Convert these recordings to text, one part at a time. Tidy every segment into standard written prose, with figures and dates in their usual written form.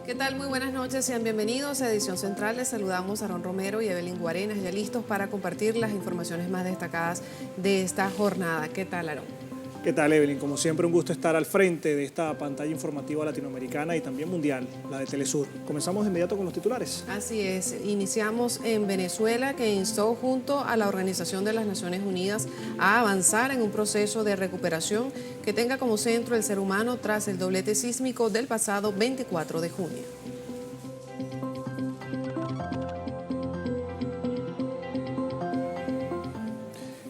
¿Qué tal? Muy buenas noches, sean bienvenidos a Edición Central. Les saludamos a Aarón Romero y Evelyn Guarenas, ya listos para compartir las informaciones más destacadas de esta jornada. ¿Qué tal, Aarón? ¿Qué tal, Evelyn? Como siempre, un gusto estar al frente de esta pantalla informativa latinoamericana y también mundial, la de Telesur. Comenzamos de inmediato con los titulares. Así es, iniciamos en Venezuela, que instó junto a la Organización de las Naciones Unidas a avanzar en un proceso de recuperación que tenga como centro el ser humano tras el doblete sísmico del pasado 24 de junio.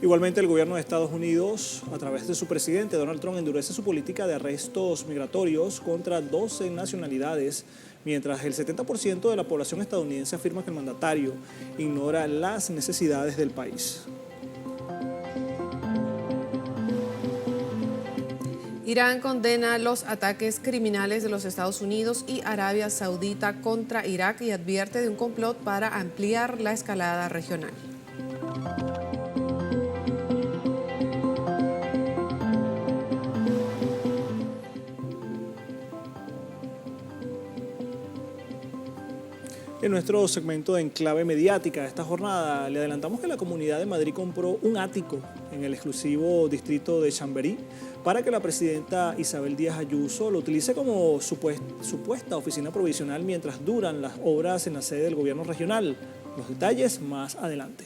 Igualmente, el gobierno de Estados Unidos, a través de su presidente Donald Trump, endurece su política de arrestos migratorios contra 12 nacionalidades, mientras el 70% de la población estadounidense afirma que el mandatario ignora las necesidades del país. Irán condena los ataques criminales de los Estados Unidos y Arabia Saudita contra Irak y advierte de un complot para ampliar la escalada regional. En nuestro segmento de Enclave Mediática de esta jornada, le adelantamos que la Comunidad de Madrid compró un ático en el exclusivo distrito de Chamberí para que la presidenta Isabel Díaz Ayuso lo utilice como supuesta oficina provisional mientras duran las obras en la sede del gobierno regional. Los detalles más adelante.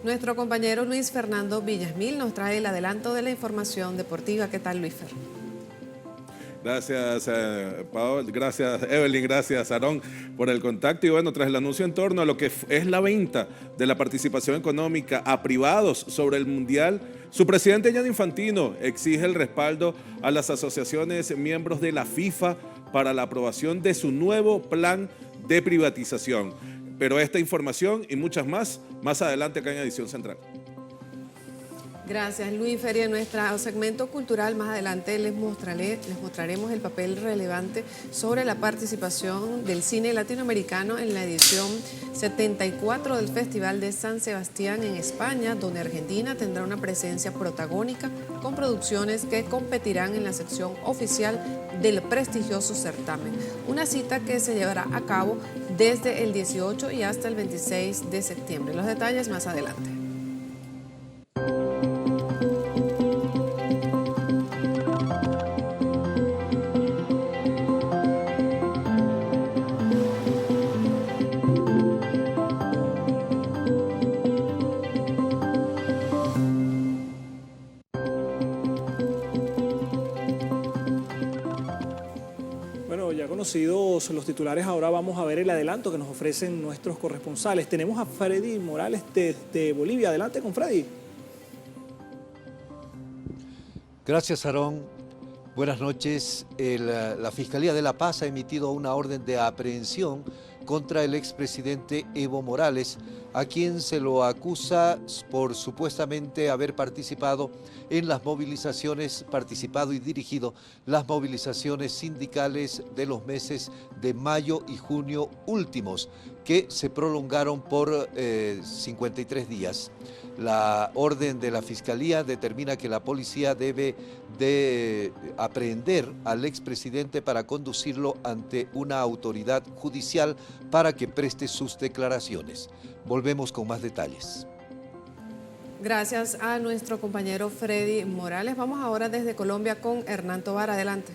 Nuestro compañero Luis Fernando Villasmil nos trae el adelanto de la información deportiva. ¿Qué tal, Luis Fer? Gracias, Paola, gracias, Evelyn, gracias, Aarón, por el contacto. Y bueno, tras el anuncio en torno a lo que es la venta de la participación económica a privados sobre el Mundial, su presidente Gianni Infantino exige el respaldo a las asociaciones miembros de la FIFA para la aprobación de su nuevo plan de privatización. Pero esta información y muchas más adelante acá en Edición Central. Gracias, Luis Fer. En nuestro segmento cultural más adelante les mostraremos el papel relevante sobre la participación del cine latinoamericano en la edición 74 del Festival de San Sebastián en España, donde Argentina tendrá una presencia protagónica con producciones que competirán en la sección oficial del prestigioso certamen. Una cita que se llevará a cabo desde el 18 y hasta el 26 de septiembre. Los detalles más adelante. Conocidos los titulares, ahora vamos a ver el adelanto que nos ofrecen nuestros corresponsales. Tenemos a Freddy Morales desde Bolivia. Adelante con Freddy. Gracias, Aarón. Buenas noches. La Fiscalía de La Paz ha emitido una orden de aprehensión contra el expresidente Evo Morales, a quien se lo acusa por supuestamente haber participado en las movilizaciones, participado y dirigido las movilizaciones sindicales de los meses de mayo y junio últimos, que se prolongaron por 53 días. La orden de la Fiscalía determina que la policía debe de aprehender al expresidente para conducirlo ante una autoridad judicial para que preste sus declaraciones. Volvemos con más detalles. Gracias a nuestro compañero Freddy Morales. Vamos ahora desde Colombia con Hernán Tovar. Adelante.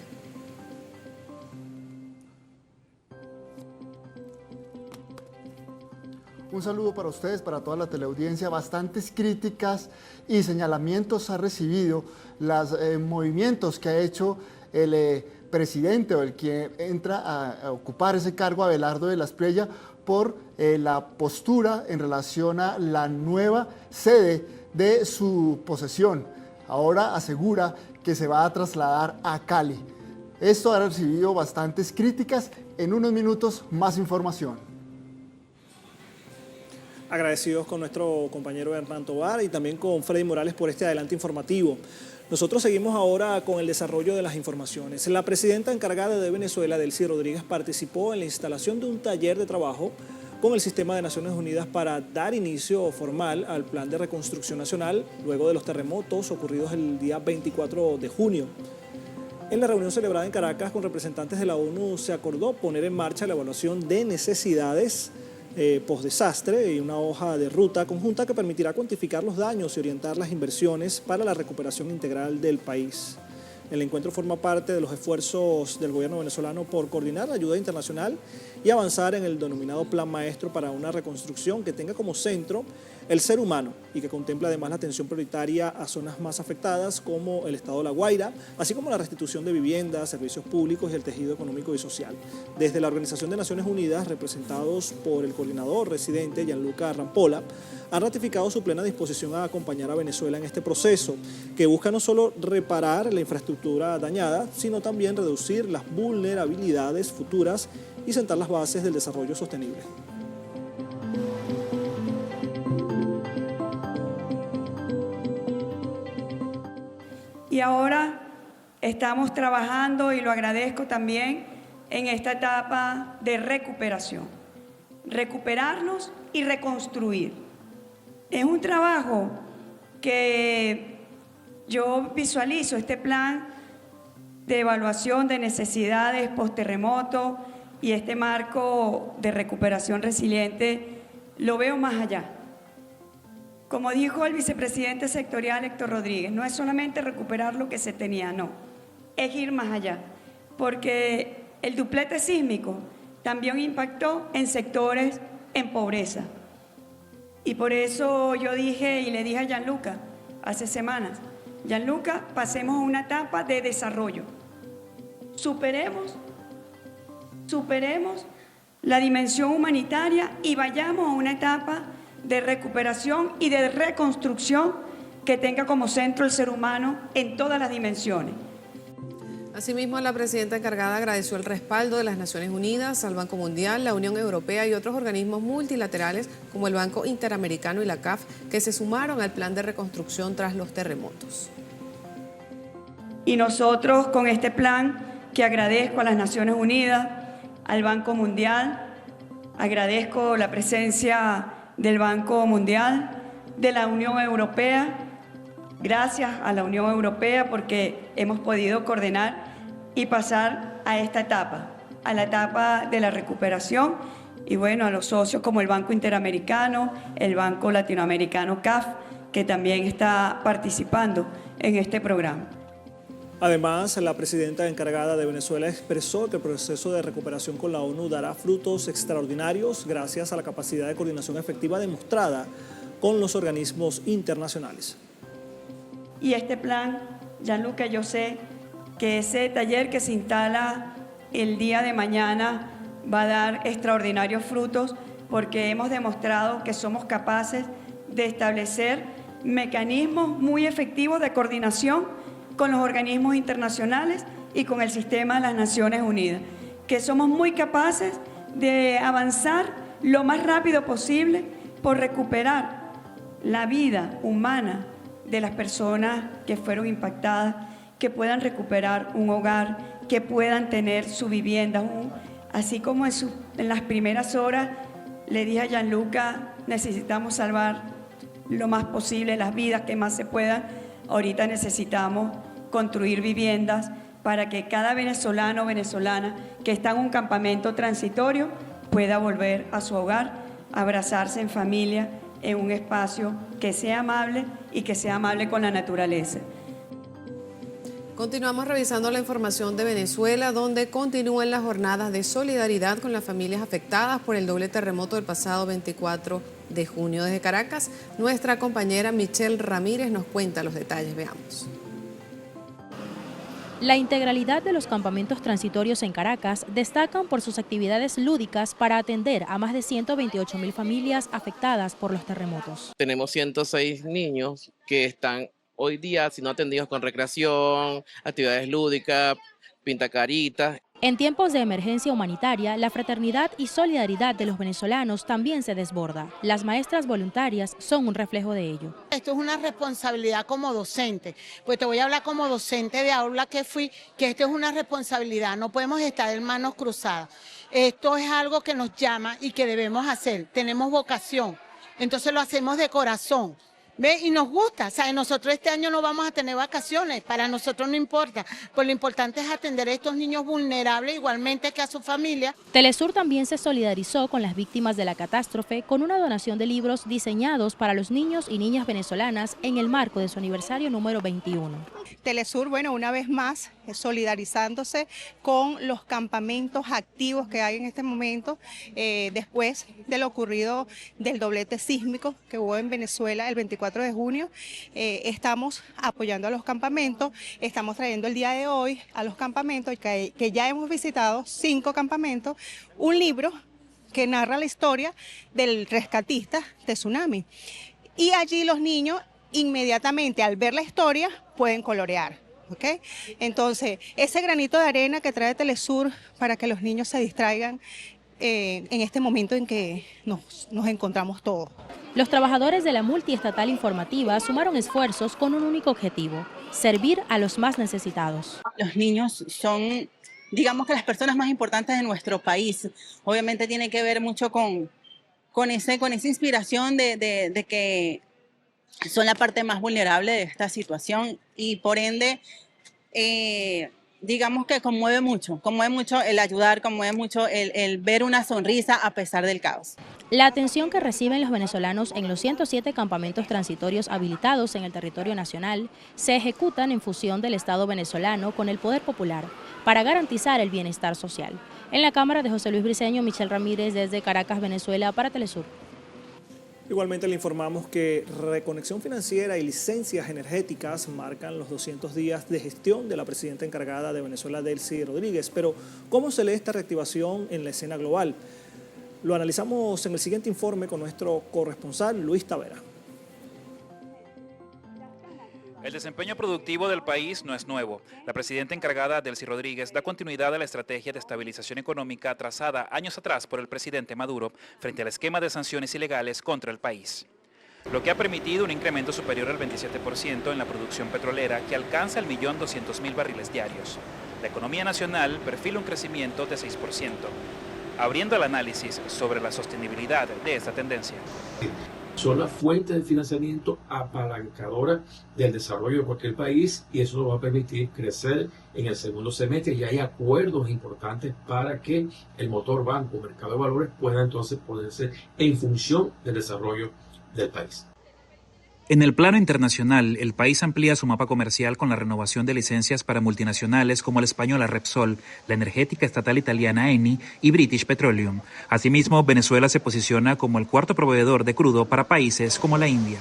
Un saludo para ustedes, para toda la teleaudiencia. Bastantes críticas y señalamientos ha recibido los movimientos que ha hecho el presidente o el que entra a ocupar ese cargo, Abelardo de la Espriella, por la postura en relación a la nueva sede de su posesión. Ahora asegura que se va a trasladar a Cali. Esto ha recibido bastantes críticas. En unos minutos, más información. Agradecidos con nuestro compañero Hernán Tovar y también con Freddy Morales por este adelante informativo. Nosotros seguimos ahora con el desarrollo de las informaciones. La presidenta encargada de Venezuela, Delcy Rodríguez, participó en la instalación de un taller de trabajo con el sistema de Naciones Unidas para dar inicio formal al Plan de Reconstrucción Nacional luego de los terremotos ocurridos el día 24 de junio. En la reunión celebrada en Caracas con representantes de la ONU se acordó poner en marcha la evaluación de necesidades post-desastre y una hoja de ruta conjunta que permitirá cuantificar los daños y orientar las inversiones para la recuperación integral del país. El encuentro forma parte de los esfuerzos del gobierno venezolano por coordinar la ayuda internacional y avanzar en el denominado Plan Maestro para una reconstrucción que tenga como centro el ser humano y que contempla además la atención prioritaria a zonas más afectadas como el estado de La Guaira, así como la restitución de viviendas, servicios públicos y el tejido económico y social. Desde la Organización de Naciones Unidas, representados por el coordinador residente Gianluca Rampolla, han ratificado su plena disposición a acompañar a Venezuela en este proceso, que busca no solo reparar la infraestructura dañada, sino también reducir las vulnerabilidades futuras y sentar las bases del desarrollo sostenible. Y ahora estamos trabajando, y lo agradezco también, en esta etapa de recuperación. Recuperarnos y reconstruir. Es un trabajo que yo visualizo, este plan de evaluación de necesidades post-terremoto y este marco de recuperación resiliente, lo veo más allá. Como dijo el vicepresidente sectorial Héctor Rodríguez, no es solamente recuperar lo que se tenía, no, es ir más allá, porque el duplete sísmico también impactó en sectores en pobreza. Y por eso yo dije y le dije a Gianluca hace semanas, Gianluca, pasemos a una etapa de desarrollo. Superemos la dimensión humanitaria y vayamos a una etapa de recuperación y de reconstrucción que tenga como centro el ser humano en todas las dimensiones. Asimismo, la presidenta encargada agradeció el respaldo de las Naciones Unidas, al Banco Mundial, la Unión Europea y otros organismos multilaterales como el Banco Interamericano y la CAF, que se sumaron al plan de reconstrucción tras los terremotos. Y nosotros con este plan, que agradezco a las Naciones Unidas, al Banco Mundial, agradezco la presencia del Banco Mundial, de la Unión Europea. Gracias a la Unión Europea porque hemos podido coordinar y pasar a esta etapa, a la etapa de la recuperación, y bueno, a los socios como el Banco Interamericano, el Banco Latinoamericano CAF, que también está participando en este programa. Además, la presidenta encargada de Venezuela expresó que el proceso de recuperación con la ONU dará frutos extraordinarios gracias a la capacidad de coordinación efectiva demostrada con los organismos internacionales. Y este plan, Gianluca, yo sé que ese taller que se instala el día de mañana va a dar extraordinarios frutos porque hemos demostrado que somos capaces de establecer mecanismos muy efectivos de coordinación con los organismos internacionales y con el sistema de las Naciones Unidas, que somos muy capaces de avanzar lo más rápido posible por recuperar la vida humana de las personas que fueron impactadas, que puedan recuperar un hogar, que puedan tener su vivienda. Así como en las primeras horas le dije a Gianluca, necesitamos salvar lo más posible las vidas que más se puedan. Ahorita necesitamos construir viviendas para que cada venezolano o venezolana que está en un campamento transitorio pueda volver a su hogar, abrazarse en familia, en un espacio que sea amable y que sea amable con la naturaleza. Continuamos revisando la información de Venezuela, donde continúan las jornadas de solidaridad con las familias afectadas por el doble terremoto del pasado 24 de junio. Desde Caracas, nuestra compañera Michelle Ramírez nos cuenta los detalles. Veamos. La integralidad de los campamentos transitorios en Caracas destacan por sus actividades lúdicas para atender a más de 128.000 familias afectadas por los terremotos. Tenemos 106 niños que están hoy día siendo atendidos con recreación, actividades lúdicas, pintacaritas. En tiempos de emergencia humanitaria, la fraternidad y solidaridad de los venezolanos también se desborda. Las maestras voluntarias son un reflejo de ello. Esto es una responsabilidad como docente, pues te voy a hablar como docente de aula que fui, que esto es una responsabilidad, no podemos estar en manos cruzadas. Esto es algo que nos llama y que debemos hacer, tenemos vocación, entonces lo hacemos de corazón. ¿Ve? Y nos gusta, o sea, nosotros este año no vamos a tener vacaciones, para nosotros no importa, pues lo importante es atender a estos niños vulnerables igualmente que a su familia. Telesur también se solidarizó con las víctimas de la catástrofe con una donación de libros diseñados para los niños y niñas venezolanas en el marco de su aniversario número 21. Telesur, bueno, una vez más, solidarizándose con los campamentos activos que hay en este momento, después de lo ocurrido del doblete sísmico que hubo en Venezuela el 24 de junio, estamos apoyando a los campamentos, estamos trayendo el día de hoy a los campamentos, que ya hemos visitado 5 campamentos, un libro que narra la historia del rescatista de tsunami. Y allí los niños inmediatamente al ver la historia pueden colorear. ¿Okay? Entonces, ese granito de arena que trae Telesur para que los niños se distraigan en este momento en que nos encontramos todos. Los trabajadores de la multiestatal informativa sumaron esfuerzos con un único objetivo: servir a los más necesitados. Los niños son, digamos que las personas más importantes de nuestro país. Obviamente tiene que ver mucho con esa inspiración de que son la parte más vulnerable de esta situación y por ende, digamos que conmueve mucho el ayudar, conmueve mucho el ver una sonrisa a pesar del caos. La atención que reciben los venezolanos en los 107 campamentos transitorios habilitados en el territorio nacional se ejecutan en fusión del Estado venezolano con el Poder Popular para garantizar el bienestar social. En la cámara de José Luis Briceño, Michelle Ramírez desde Caracas, Venezuela, para Telesur. Igualmente le informamos que Reconexión Financiera y licencias energéticas marcan los 200 días de gestión de la presidenta encargada de Venezuela, Delcy Rodríguez. Pero, ¿cómo se lee esta reactivación en la escena global? Lo analizamos en el siguiente informe con nuestro corresponsal, Luis Tavera. El desempeño productivo del país no es nuevo. La presidenta encargada, Delcy Rodríguez, da continuidad a la estrategia de estabilización económica trazada años atrás por el presidente Maduro frente al esquema de sanciones ilegales contra el país, lo que ha permitido un incremento superior al 27% en la producción petrolera que alcanza el 1.200.000 barriles diarios. La economía nacional perfila un crecimiento de 6%, abriendo el análisis sobre la sostenibilidad de esta tendencia. Son la fuente de financiamiento apalancadora del desarrollo de cualquier país y eso nos va a permitir crecer en el segundo semestre y hay acuerdos importantes para que el motor banco, mercado de valores pueda entonces ponerse en función del desarrollo del país. En el plano internacional, el país amplía su mapa comercial con la renovación de licencias para multinacionales como la española Repsol, la energética estatal italiana Eni y British Petroleum. Asimismo, Venezuela se posiciona como el cuarto proveedor de crudo para países como la India.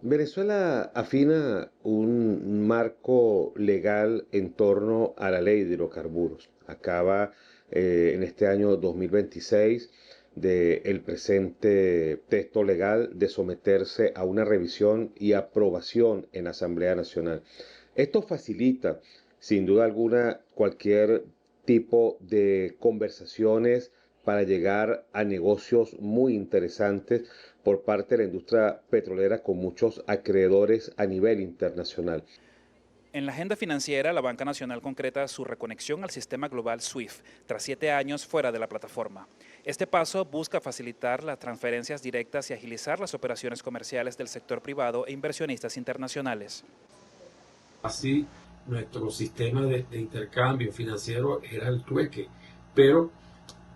Venezuela afina un marco legal en torno a la ley de hidrocarburos. Acaba en este año 2026 del presente texto legal de someterse a una revisión y aprobación en Asamblea Nacional. Esto facilita, sin duda alguna, cualquier tipo de conversaciones para llegar a negocios muy interesantes por parte de la industria petrolera con muchos acreedores a nivel internacional. En la agenda financiera, la Banca Nacional concreta su reconexión al sistema global SWIFT, tras 7 años fuera de la plataforma. Este paso busca facilitar las transferencias directas y agilizar las operaciones comerciales del sector privado e inversionistas internacionales. Así, nuestro sistema de intercambio financiero era el trueque, pero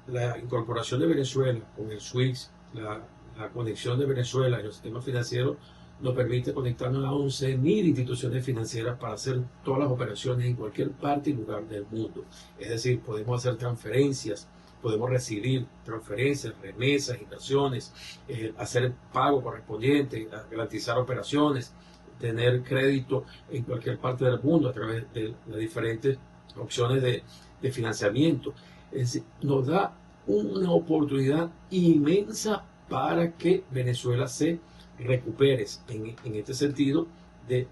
la incorporación de Venezuela con el SWIFT, la conexión de Venezuela en el sistema financiero, nos permite conectarnos a 11.000 instituciones financieras para hacer todas las operaciones en cualquier parte y lugar del mundo. Es decir, podemos hacer transferencias, podemos recibir transferencias, remesas, inversiones, hacer pago correspondiente, garantizar operaciones, tener crédito en cualquier parte del mundo a través de las diferentes opciones de financiamiento. Es decir, nos da una oportunidad inmensa para que Venezuela se recupere en este sentido del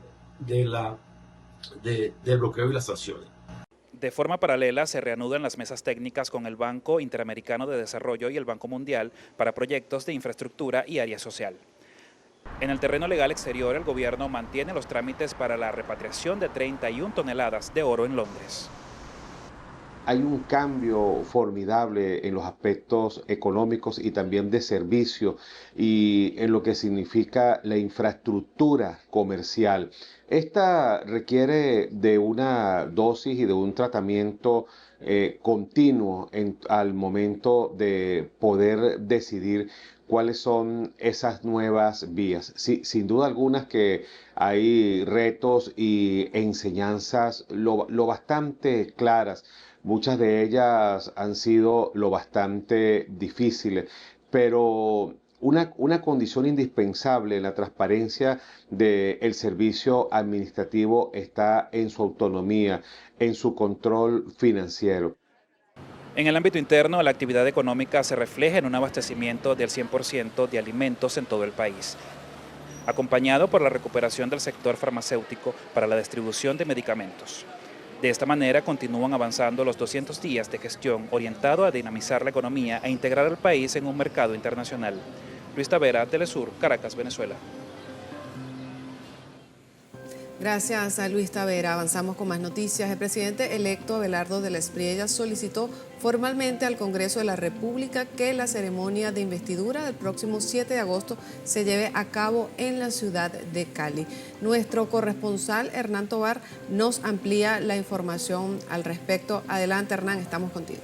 bloqueo y las sanciones. De forma paralela, se reanudan las mesas técnicas con el Banco Interamericano de Desarrollo y el Banco Mundial para proyectos de infraestructura y área social. En el terreno legal exterior, el gobierno mantiene los trámites para la repatriación de 31 toneladas de oro en Londres. Hay un cambio formidable en los aspectos económicos y también de servicio y en lo que significa la infraestructura comercial. Esta requiere de una dosis y de un tratamiento continuo al momento de poder decidir cuáles son esas nuevas vías. Sí, sin duda alguna que hay retos y enseñanzas lo bastante claras. Muchas de ellas han sido lo bastante difíciles, pero una condición indispensable en la transparencia del servicio administrativo está en su autonomía, en su control financiero. En el ámbito interno, la actividad económica se refleja en un abastecimiento del 100% de alimentos en todo el país, acompañado por la recuperación del sector farmacéutico para la distribución de medicamentos. De esta manera continúan avanzando los 200 días de gestión orientado a dinamizar la economía e integrar al país en un mercado internacional. Luis Tavera, Telesur, Caracas, Venezuela. Gracias a Luis Tavera. Avanzamos con más noticias. El presidente electo Abelardo de la Espriella solicitó formalmente al Congreso de la República que la ceremonia de investidura del próximo 7 de agosto se lleve a cabo en la ciudad de Cali. Nuestro corresponsal Hernán Tovar nos amplía la información al respecto. Adelante, Hernán, estamos contigo.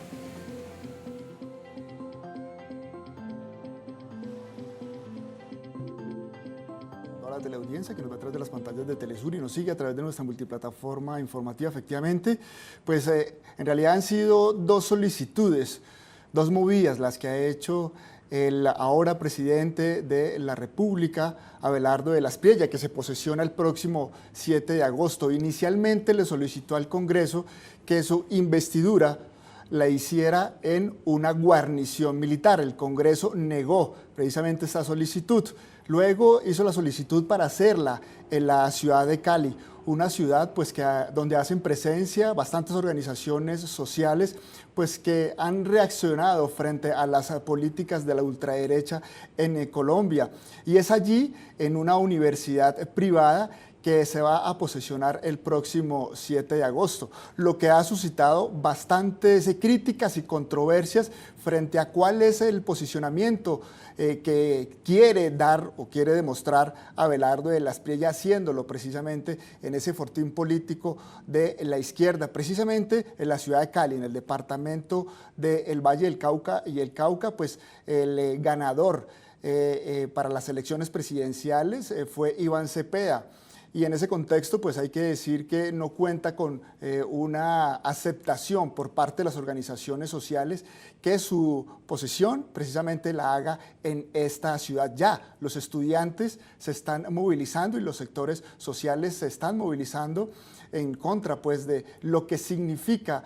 La teleaudiencia que nos va a través de las pantallas de Telesur y nos sigue a través de nuestra multiplataforma informativa, efectivamente, pues en realidad han sido dos solicitudes, dos movidas las que ha hecho el ahora presidente de la República, Abelardo de la Espriella, que se posesiona el próximo 7 de agosto. Inicialmente le solicitó al Congreso que su investidura la hiciera en una guarnición militar. El Congreso negó precisamente esta solicitud. Luego hizo la solicitud para hacerla en la ciudad de Cali, una ciudad pues, donde hacen presencia bastantes organizaciones sociales pues, que han reaccionado frente a las políticas de la ultraderecha en Colombia. Y es allí, en una universidad privada, que se va a posesionar el próximo 7 de agosto, lo que ha suscitado bastantes críticas y controversias frente a cuál es el posicionamiento que quiere dar o quiere demostrar Abelardo de la Espriella, haciéndolo precisamente en ese fortín político de la izquierda, precisamente en la ciudad de Cali, en el departamento del Valle del Cauca y el Cauca, pues el ganador para las elecciones presidenciales fue Iván Cepeda. Y en ese contexto, pues hay que decir que no cuenta con una aceptación por parte de las organizaciones sociales que su posesión precisamente la haga en esta ciudad. Ya los estudiantes se están movilizando y los sectores sociales se están movilizando en contra pues, de lo que significa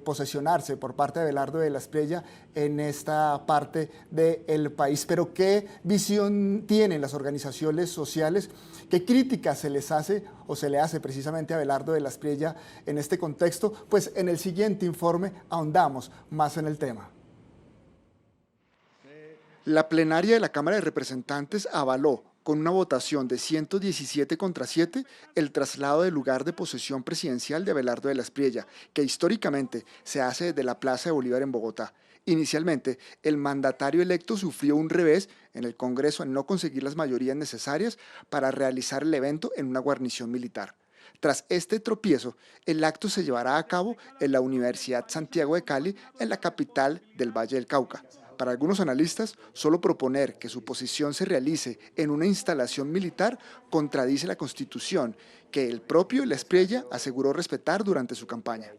posesionarse por parte de Abelardo de la Espriella en esta parte del país. Pero ¿qué visión tienen las organizaciones sociales? ¿Qué críticas se les hace o se le hace precisamente a Abelardo de la Espriella en este contexto? Pues en el siguiente informe ahondamos más en el tema. La plenaria de la Cámara de Representantes avaló con una votación de 117 contra 7, el traslado del lugar de posesión presidencial de Abelardo de la Espriella, que históricamente se hace desde la Plaza de Bolívar en Bogotá. Inicialmente, el mandatario electo sufrió un revés en el Congreso al no conseguir las mayorías necesarias para realizar el evento en una guarnición militar. Tras este tropiezo, el acto se llevará a cabo en la Universidad Santiago de Cali, en la capital del Valle del Cauca. Para algunos analistas, solo proponer que su posición se realice en una instalación militar contradice la Constitución, que el propio La Espriella aseguró respetar durante su campaña.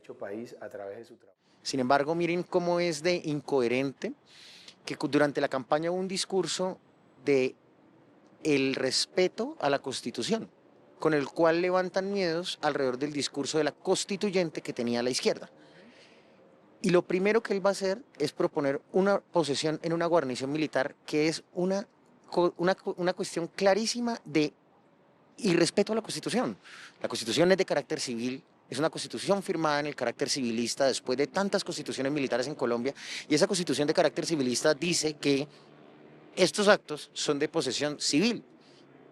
Sin embargo, miren cómo es de incoherente que durante la campaña hubo un discurso de el respeto a la Constitución, con el cual levantan miedos alrededor del discurso de la constituyente que tenía la izquierda. Y lo primero que él va a hacer es proponer una posesión en una guarnición militar, que es una cuestión clarísima de irrespeto a la Constitución. La Constitución es de carácter civil, Es una constitución firmada en el carácter civilista después de tantas constituciones militares en Colombia, y esa constitución de carácter civilista dice que estos actos son de posesión civil,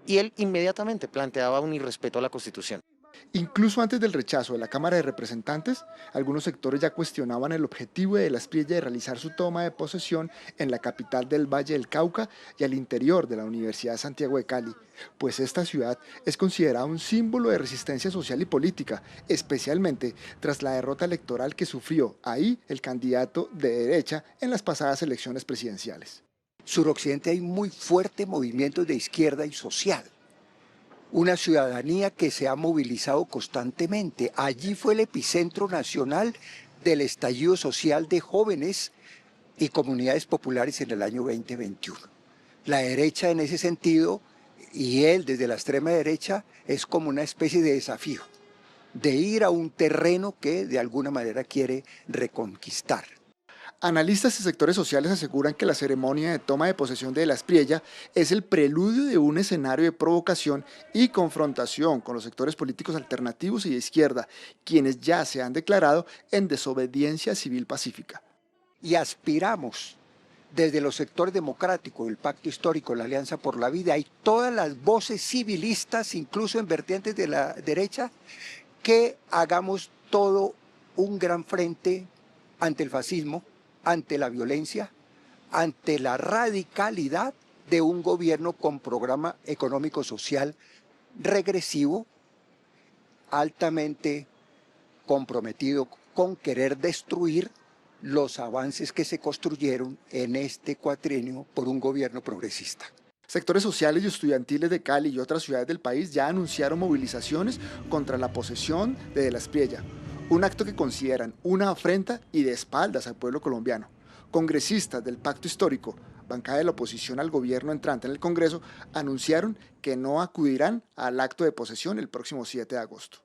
y él inmediatamente planteaba un irrespeto a la Constitución. Incluso antes del rechazo de la Cámara de Representantes, algunos sectores ya cuestionaban el objetivo de Las Priellas de realizar su toma de posesión en la capital del Valle del Cauca y al interior de la Universidad de Santiago de Cali, pues esta ciudad es considerada un símbolo de resistencia social y política, especialmente tras la derrota electoral que sufrió ahí el candidato de derecha en las pasadas elecciones presidenciales. Suroccidente hay muy fuertes movimientos de izquierda y social. Una ciudadanía que se ha movilizado constantemente. Allí fue el epicentro nacional del estallido social de jóvenes y comunidades populares en el año 2021. La derecha en ese sentido, y él desde la extrema derecha, es como una especie de desafío, de ir a un terreno que de alguna manera quiere reconquistar. Analistas y sectores sociales aseguran que la ceremonia de toma de posesión de Las Priellas es el preludio de un escenario de provocación y confrontación con los sectores políticos alternativos y de izquierda, quienes ya se han declarado en desobediencia civil pacífica. Y aspiramos desde los sectores democráticos, el Pacto Histórico, la Alianza por la Vida y todas las voces civilistas, incluso en vertientes de la derecha, que hagamos todo un gran frente ante el fascismo, ante la violencia, ante la radicalidad de un gobierno con programa económico-social regresivo, altamente comprometido con querer destruir los avances que se construyeron en este cuatrienio por un gobierno progresista. Sectores sociales y estudiantiles de Cali y otras ciudades del país ya anunciaron movilizaciones contra la posesión de Las Priellas, un acto que consideran una afrenta y de espaldas al pueblo colombiano. Congresistas del Pacto Histórico, bancada de la oposición al gobierno entrante en el Congreso, anunciaron que no acudirán al acto de posesión el próximo 7 de agosto.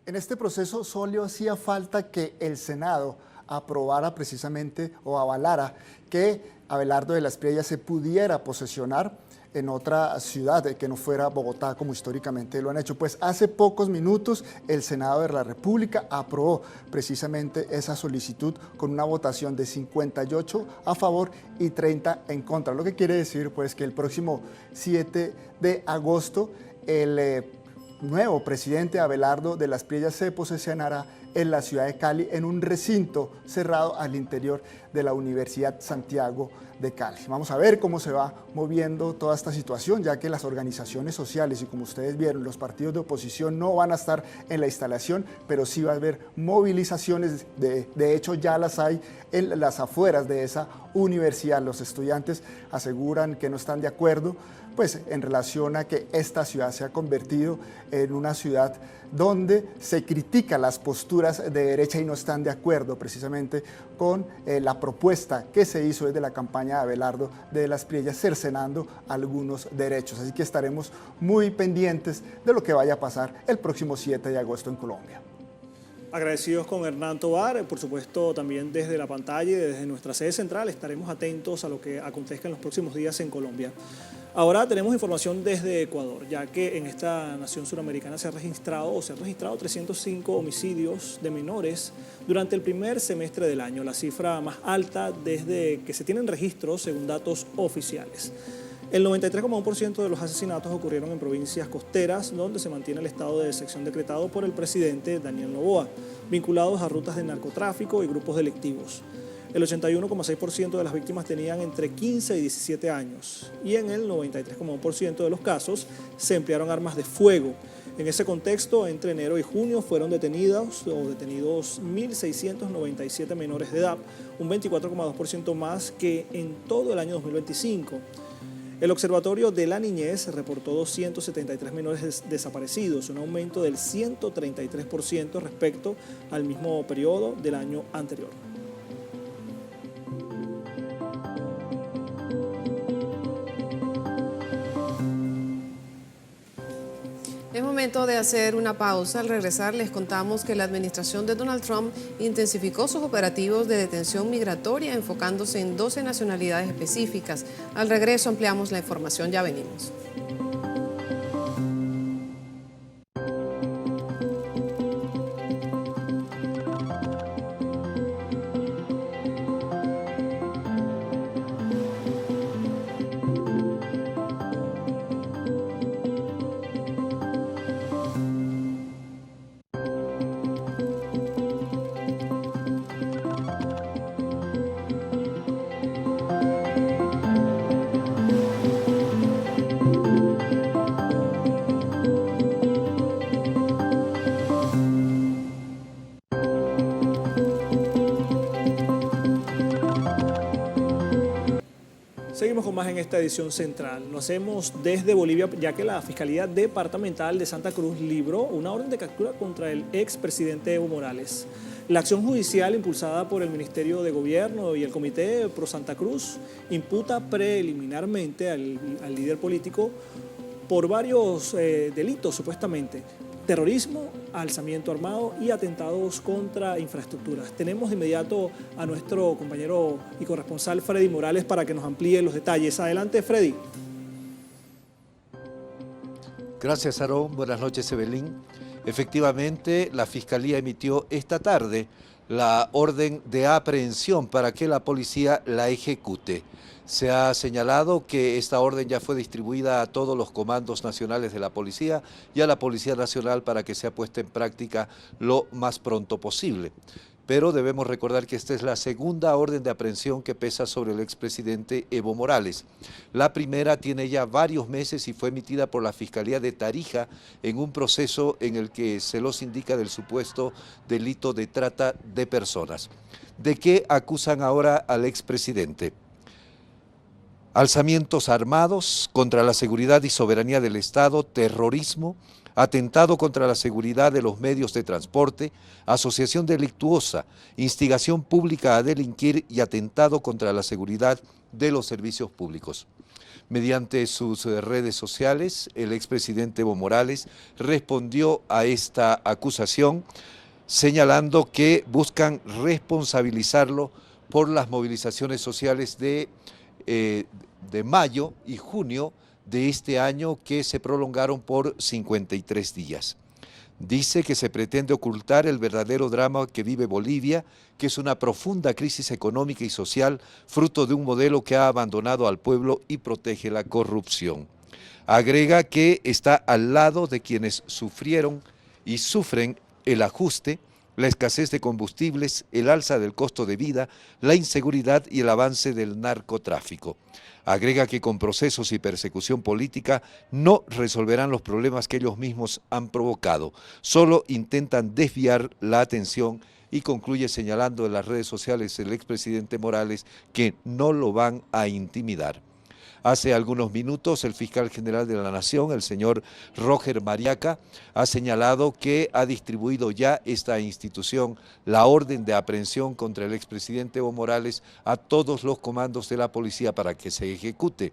En este proceso solo hacía falta que el Senado aprobara precisamente o avalara que Abelardo de Las Priellas se pudiera posesionar en otra ciudad que no fuera Bogotá, como históricamente lo han hecho. Pues hace pocos minutos el Senado de la República aprobó precisamente esa solicitud con una votación de 58 a favor y 30 en contra, lo que quiere decir pues que el próximo 7 de agosto el nuevo presidente Abelardo de Las Priellas se posesionará en la ciudad de Cali en un recinto cerrado al interior de la Universidad Santiago de Cali. Vamos a ver cómo se va moviendo toda esta situación, ya que las organizaciones sociales y como ustedes vieron, los partidos de oposición no van a estar en la instalación, pero sí va a haber movilizaciones, de hecho ya las hay en las afueras de esa universidad. Los estudiantes aseguran que no están de acuerdo pues en relación a que esta ciudad se ha convertido en una ciudad donde se critican las posturas de derecha y no están de acuerdo precisamente con la propuesta que se hizo desde la campaña de Abelardo de Las Priellas, cercenando algunos derechos. Así que estaremos muy pendientes de lo que vaya a pasar el próximo 7 de agosto en Colombia. Agradecidos con Hernán Tovar, por supuesto también desde la pantalla y desde nuestra sede central estaremos atentos a lo que acontezca en los próximos días en Colombia. Ahora tenemos información desde Ecuador, ya que en esta nación suramericana se han registrado 305 homicidios de menores durante el primer semestre del año, la cifra más alta desde que se tienen registros según datos oficiales. El 93,1% de los asesinatos ocurrieron en provincias costeras, donde se mantiene el estado de excepción decretado por el presidente Daniel Noboa, vinculados a rutas de narcotráfico y grupos delictivos. El 81,6% de las víctimas tenían entre 15 y 17 años y en el 93,1% de los casos se emplearon armas de fuego. En ese contexto, entre enero y junio fueron detenidos 1.697 menores de edad, un 24,2% más que en todo el año 2025. El Observatorio de la Niñez reportó 273 menores desaparecidos, un aumento del 133% respecto al mismo periodo del año anterior. Es momento de hacer una pausa. Al regresar les contamos que la administración de Donald Trump intensificó sus operativos de detención migratoria enfocándose en 12 nacionalidades específicas. Al regreso ampliamos la información, ya venimos. Seguimos con más en esta edición central. Lo hacemos desde Bolivia, ya que la Fiscalía Departamental de Santa Cruz libró una orden de captura contra el expresidente Evo Morales. La acción judicial impulsada por el Ministerio de Gobierno y el Comité Pro Santa Cruz imputa preliminarmente al líder político por varios delitos, supuestamente: terrorismo, alzamiento armado y atentados contra infraestructuras. Tenemos de inmediato a nuestro compañero y corresponsal Freddy Morales para que nos amplíe los detalles. Adelante, Freddy. Gracias, Aarón. Buenas noches, Evelyn. Efectivamente, la Fiscalía emitió esta tarde la orden de aprehensión para que la policía la ejecute. Se ha señalado que esta orden ya fue distribuida a todos los comandos nacionales de la policía y a la Policía Nacional para que sea puesta en práctica lo más pronto posible. Pero debemos recordar que esta es la segunda orden de aprehensión que pesa sobre el expresidente Evo Morales. La primera tiene ya varios meses y fue emitida por la Fiscalía de Tarija en un proceso en el que se los indica del supuesto delito de trata de personas. ¿De qué acusan ahora al expresidente? Alzamientos armados contra la seguridad y soberanía del Estado, terrorismo, atentado contra la seguridad de los medios de transporte, asociación delictuosa, instigación pública a delinquir y atentado contra la seguridad de los servicios públicos. Mediante sus redes sociales, el expresidente Evo Morales respondió a esta acusación, señalando que buscan responsabilizarlo por las movilizaciones sociales de mayo y junio de este año que se prolongaron por 53 días. Dice que se pretende ocultar el verdadero drama que vive Bolivia, que es una profunda crisis económica y social, fruto de un modelo que ha abandonado al pueblo y protege la corrupción. Agrega que está al lado de quienes sufrieron y sufren el ajuste, la escasez de combustibles, el alza del costo de vida, la inseguridad y el avance del narcotráfico. Agrega que con procesos y persecución política no resolverán los problemas que ellos mismos han provocado, solo intentan desviar la atención, y concluye señalando en las redes sociales el expresidente Morales que no lo van a intimidar. Hace algunos minutos el fiscal general de la Nación, el señor Roger Mariaca, ha señalado que ha distribuido ya esta institución la orden de aprehensión contra el expresidente Evo Morales a todos los comandos de la policía para que se ejecute.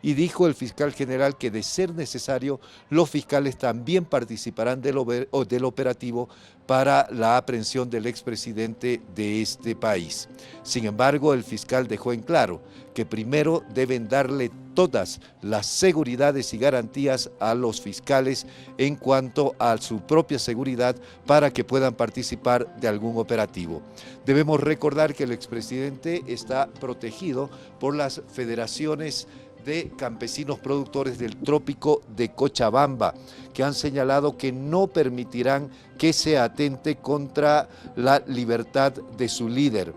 Y dijo el fiscal general que, de ser necesario, los fiscales también participarán del operativo para la aprehensión del expresidente de este país. Sin embargo, el fiscal dejó en claro que primero deben darle todas las seguridades y garantías a los fiscales en cuanto a su propia seguridad para que puedan participar de algún operativo. Debemos recordar que el expresidente está protegido por las federaciones de campesinos productores del trópico de Cochabamba, que han señalado que no permitirán que se atente contra la libertad de su líder.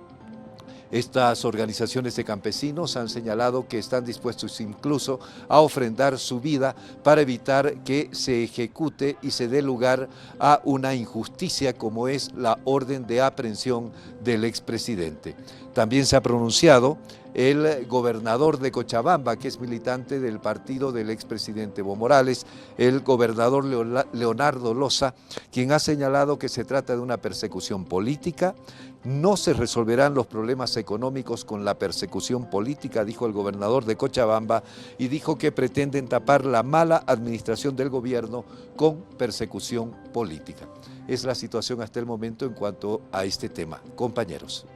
Estas organizaciones de campesinos han señalado que están dispuestos incluso a ofrendar su vida para evitar que se ejecute y se dé lugar a una injusticia como es la orden de aprehensión del expresidente. También se ha pronunciado el gobernador de Cochabamba, que es militante del partido del expresidente Evo Morales, el gobernador Leonardo Loza, quien ha señalado que se trata de una persecución política. No se resolverán los problemas económicos con la persecución política, dijo el gobernador de Cochabamba, y dijo que pretenden tapar la mala administración del gobierno con persecución política. Es la situación hasta el momento en cuanto a este tema. Compañeros.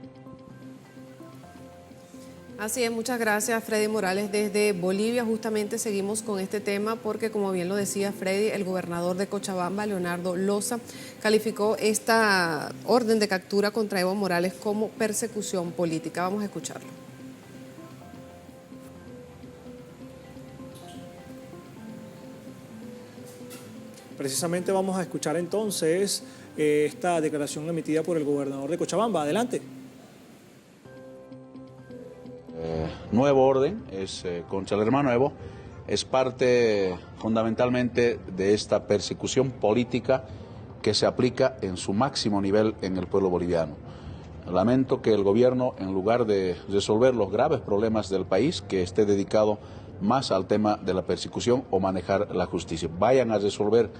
Así es, muchas gracias, Freddy Morales desde Bolivia. Justamente seguimos con este tema porque, como bien lo decía Freddy, el gobernador de Cochabamba, Leonardo Loza, calificó esta orden de captura contra Evo Morales como persecución política. Vamos a escucharlo. Precisamente vamos a escuchar entonces esta declaración emitida por el gobernador de Cochabamba. Adelante. Nuevo orden es contra el hermano Evo, es parte fundamentalmente de esta persecución política que se aplica en su máximo nivel en el pueblo boliviano. Lamento que el gobierno, en lugar de resolver los graves problemas del país, que esté dedicado más al tema de la persecución o manejar la justicia. Vayan a resolver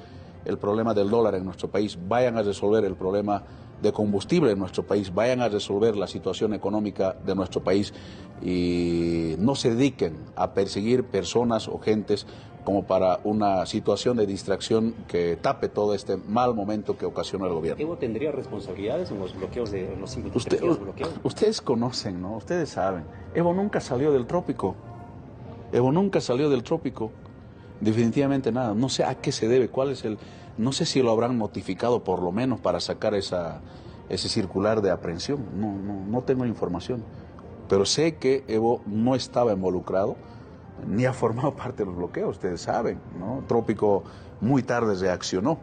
el problema del dólar en nuestro país, vayan a resolver el problema de combustible en nuestro país, vayan a resolver la situación económica de nuestro país y no se dediquen a perseguir personas o gentes como para una situación de distracción que tape todo este mal momento que ocasionó el gobierno. ¿Evo tendría responsabilidades en los bloqueos de los 53 bloqueos? Ustedes conocen, ¿no? Ustedes saben. Evo nunca salió del trópico. Evo nunca salió del trópico. Definitivamente nada. No sé a qué se debe, cuál es el... No sé si lo habrán notificado por lo menos para sacar ese circular de aprehensión. No tengo información. Pero sé que Evo no estaba involucrado ni ha formado parte de los bloqueos, ustedes saben, ¿no? Trópico muy tarde reaccionó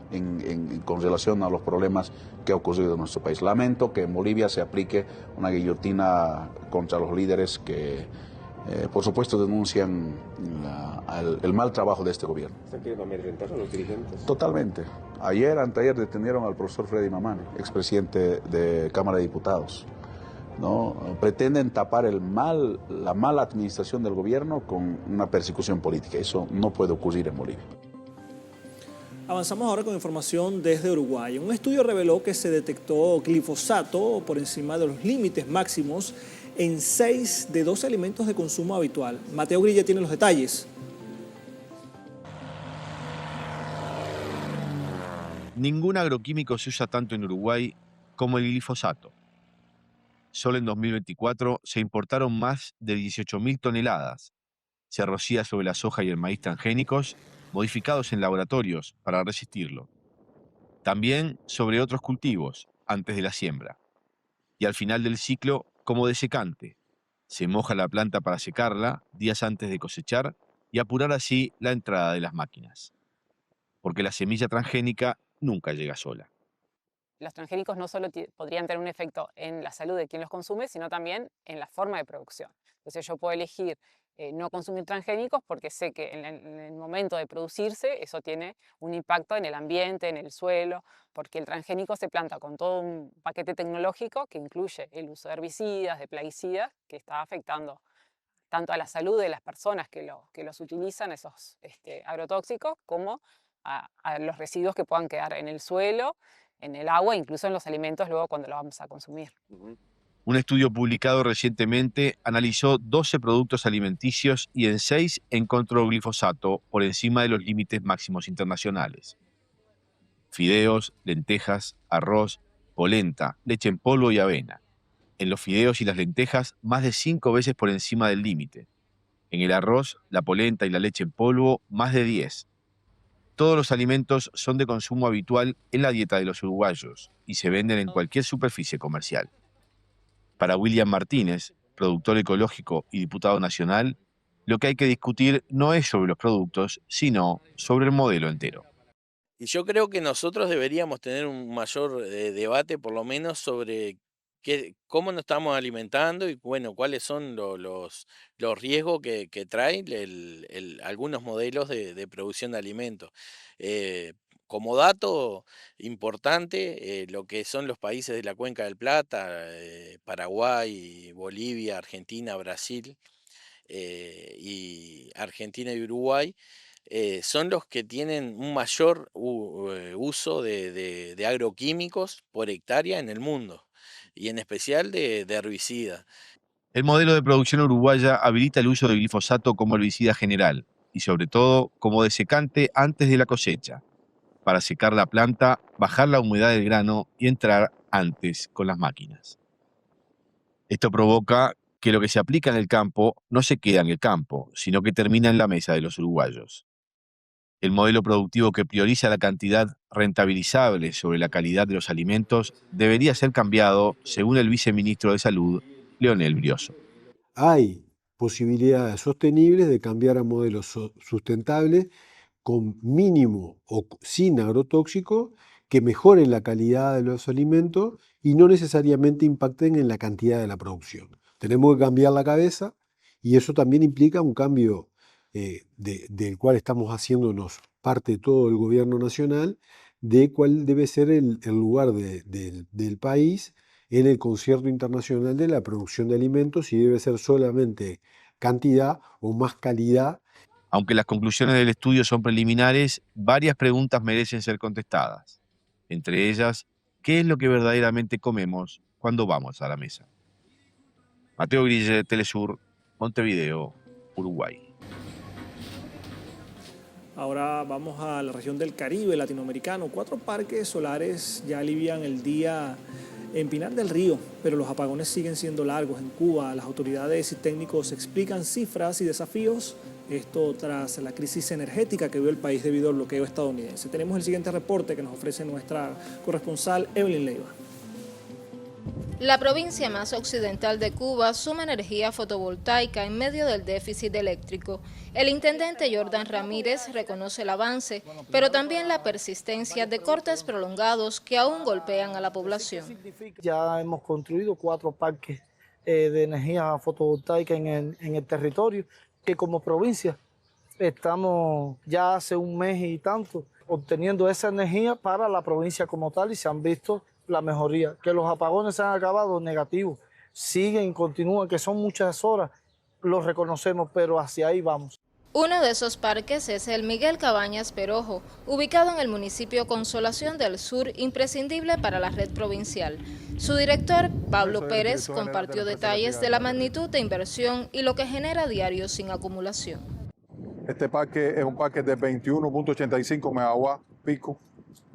con relación a los problemas que ha ocurrido en nuestro país. Lamento que en Bolivia se aplique una guillotina contra los líderes que, por supuesto, denuncian el mal trabajo de este gobierno. ¿Están queriendo amedrentar a los dirigentes? Totalmente. Anteayer detuvieron al profesor Freddy Mamani, expresidente de Cámara de Diputados. ¿No? Pretenden tapar la mala administración del gobierno con una persecución política. Eso no puede ocurrir en Bolivia. Avanzamos ahora con información desde Uruguay. Un estudio reveló que se detectó glifosato por encima de los límites máximos en 6 de 12 alimentos de consumo habitual. Mateo Grilla tiene los detalles. Ningún agroquímico se usa tanto en Uruguay como el glifosato. Solo en 2024 se importaron más de 18.000 toneladas. Se rocía sobre la soja y el maíz transgénicos, modificados en laboratorios para resistirlo. También sobre otros cultivos, antes de la siembra. Y al final del ciclo, como desecante. Se moja la planta para secarla días antes de cosechar y apurar así la entrada de las máquinas. Porque la semilla transgénica nunca llega sola. Los transgénicos no solo podrían tener un efecto en la salud de quien los consume, sino también en la forma de producción. Entonces yo puedo elegir no consumir transgénicos porque sé que en el momento de producirse eso tiene un impacto en el ambiente, en el suelo, porque el transgénico se planta con todo un paquete tecnológico que incluye el uso de herbicidas, de plaguicidas, que está afectando tanto a la salud de las personas que los utilizan, esos agrotóxicos, como a los residuos que puedan quedar en el suelo, en el agua, incluso en los alimentos luego cuando los vamos a consumir. Un estudio publicado recientemente analizó 12 productos alimenticios y en 6 encontró glifosato por encima de los límites máximos internacionales. Fideos, lentejas, arroz, polenta, leche en polvo y avena. En los fideos y las lentejas, más de 5 veces por encima del límite. En el arroz, la polenta y la leche en polvo, más de 10. Todos los alimentos son de consumo habitual en la dieta de los uruguayos y se venden en cualquier superficie comercial. Para William Martínez, productor ecológico y diputado nacional, lo que hay que discutir no es sobre los productos, sino sobre el modelo entero. Y yo creo que nosotros deberíamos tener un mayor debate, por lo menos, sobre cómo nos estamos alimentando y bueno, cuáles son los riesgos que traen algunos modelos de producción de alimentos. Como dato importante, lo que son los países de la Cuenca del Plata, Paraguay, Bolivia, Argentina, Brasil, y Argentina y Uruguay, son los que tienen un mayor uso de agroquímicos por hectárea en el mundo, y en especial de herbicidas. El modelo de producción uruguaya habilita el uso de glifosato como herbicida general y sobre todo como desecante antes de la cosecha, para secar la planta, bajar la humedad del grano y entrar antes con las máquinas. Esto provoca que lo que se aplica en el campo no se queda en el campo, sino que termina en la mesa de los uruguayos. El modelo productivo que prioriza la cantidad rentabilizable sobre la calidad de los alimentos debería ser cambiado, según el viceministro de Salud, Leonel Brioso. Hay posibilidades sostenibles de cambiar a modelos sustentables con mínimo o sin agrotóxicos que mejoren la calidad de los alimentos y no necesariamente impacten en la cantidad de la producción. Tenemos que cambiar la cabeza y eso también implica un cambio del cual estamos haciéndonos parte de todo el gobierno nacional, de cuál debe ser el lugar del país en el concierto internacional de la producción de alimentos y debe ser solamente cantidad o más calidad. Aunque las conclusiones del estudio son preliminares, varias preguntas merecen ser contestadas. Entre ellas, ¿qué es lo que verdaderamente comemos cuando vamos a la mesa? Mateo Grille, Telesur, Montevideo, Uruguay. Ahora vamos a la región del Caribe latinoamericano. 4 parques solares ya alivian el día en Pinar del Río, pero los apagones siguen siendo largos en Cuba. Las autoridades y técnicos explican cifras y desafíos. Esto tras la crisis energética que vive el país debido al bloqueo estadounidense. Tenemos el siguiente reporte que nos ofrece nuestra corresponsal Evelyn Leiva. La provincia más occidental de Cuba suma energía fotovoltaica en medio del déficit eléctrico. El intendente Jordan Ramírez reconoce el avance, pero también la persistencia de cortes prolongados que aún golpean a la población. Ya hemos construido 4 parques de energía fotovoltaica en el territorio, que como provincia estamos ya hace un mes y tanto obteniendo esa energía para la provincia como tal y se han visto la mejoría. Que los apagones se han acabado negativos, siguen, continúan, que son muchas horas, los reconocemos, pero hacia ahí vamos. Uno de esos parques es el Miguel Cabañas Perojo, ubicado en el municipio Consolación del Sur, imprescindible para la red provincial. Su director, Pablo Pérez, compartió detalles de la magnitud de inversión y lo que genera diario sin acumulación. Este parque es un parque de 21.85 megawatts pico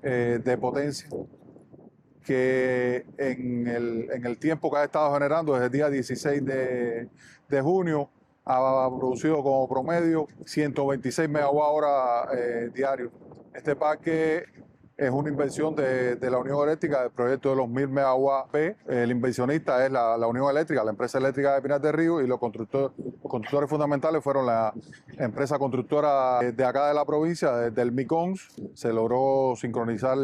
de potencia, que en el tiempo que ha estado generando desde el día 16 de junio ha producido como promedio 126 megawatt-hora diarios. Este parque es una inversión de la Unión Eléctrica del proyecto de los 1000 megawatt P. El inversionista es la Unión Eléctrica, la empresa eléctrica de Pinar del Río, y los constructores fundamentales fueron la empresa constructora de acá de la provincia, del MICONS. Se logró sincronizar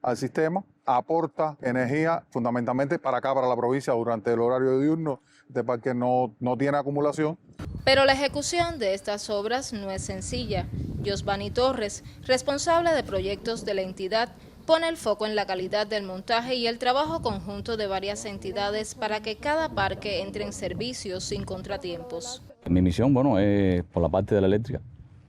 al sistema, aporta energía fundamentalmente para acá, para la provincia, durante el horario diurno. Este parque no tiene acumulación. Pero la ejecución de estas obras no es sencilla. Josvani Torres, responsable de proyectos de la entidad, pone el foco en la calidad del montaje y el trabajo conjunto de varias entidades para que cada parque entre en servicio sin contratiempos. Mi misión, es por la parte de la eléctrica,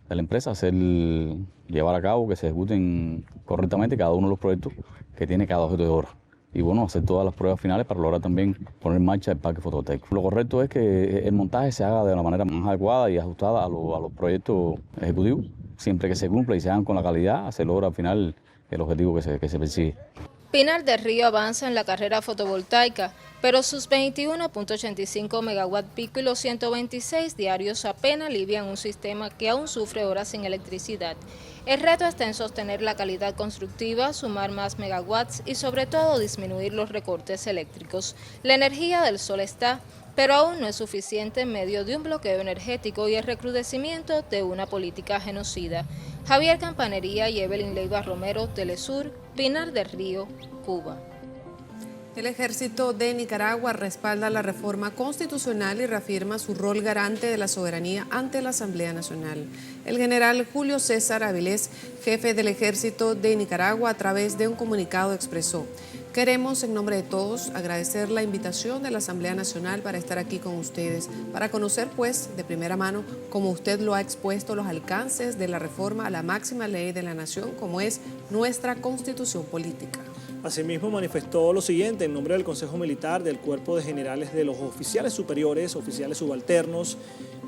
de la empresa, llevar a cabo que se ejecuten correctamente cada uno de los proyectos que tiene cada objeto de obra. Y hacer todas las pruebas finales para lograr también poner en marcha el parque fotovoltaico. Lo correcto es que el montaje se haga de la manera más adecuada y ajustada a los proyectos ejecutivos. Siempre que se cumpla y se hagan con la calidad, se logra al final el objetivo que se persigue. Pinar del Río avanza en la carrera fotovoltaica, pero sus 21.85 megawatt pico y los 126 diarios apenas alivian un sistema que aún sufre horas sin electricidad. El reto está en sostener la calidad constructiva, sumar más megawatts y sobre todo disminuir los recortes eléctricos. La energía del sol está, pero aún no es suficiente en medio de un bloqueo energético y el recrudecimiento de una política genocida. Javier Campanería y Evelyn Leiva Romero, Telesur, Pinar del Río, Cuba. El ejército de Nicaragua respalda la reforma constitucional y reafirma su rol garante de la soberanía ante la Asamblea Nacional. El general Julio César Avilés, jefe del ejército de Nicaragua, a través de un comunicado expresó: queremos, en nombre de todos, agradecer la invitación de la Asamblea Nacional para estar aquí con ustedes, para conocer, de primera mano, como usted lo ha expuesto, los alcances de la reforma a la máxima ley de la nación, como es nuestra Constitución Política. Asimismo, manifestó lo siguiente en nombre del Consejo Militar, del Cuerpo de Generales, de los oficiales superiores, oficiales subalternos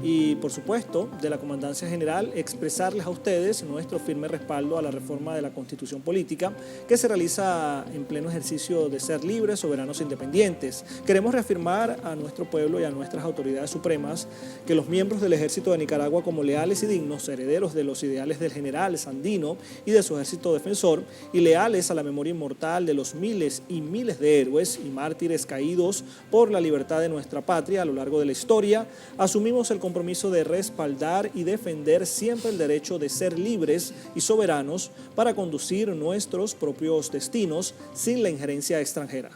y, por supuesto, de la Comandancia General, expresarles a ustedes nuestro firme respaldo a la reforma de la Constitución Política que se realiza en pleno ejercicio de ser libres, soberanos e independientes. Queremos reafirmar a nuestro pueblo y a nuestras autoridades supremas que los miembros del Ejército de Nicaragua, como leales y dignos herederos de los ideales del general Sandino y de su ejército defensor, y leales a la memoria inmortal de los miles y miles de héroes y mártires caídos por la libertad de nuestra patria a lo largo de la historia, asumimos el compromiso de respaldar y defender siempre el derecho de ser libres y soberanos para conducir nuestros propios destinos sin la injerencia extranjera.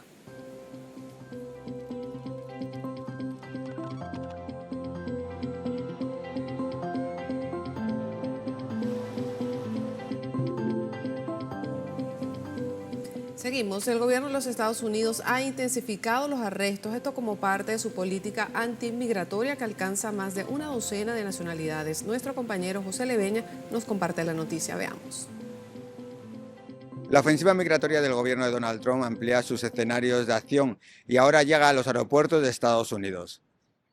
Seguimos. El gobierno de los Estados Unidos ha intensificado los arrestos, esto como parte de su política antimigratoria que alcanza más de una docena de nacionalidades. Nuestro compañero José Leveña nos comparte la noticia. Veamos. La ofensiva migratoria del gobierno de Donald Trump amplía sus escenarios de acción y ahora llega a los aeropuertos de Estados Unidos.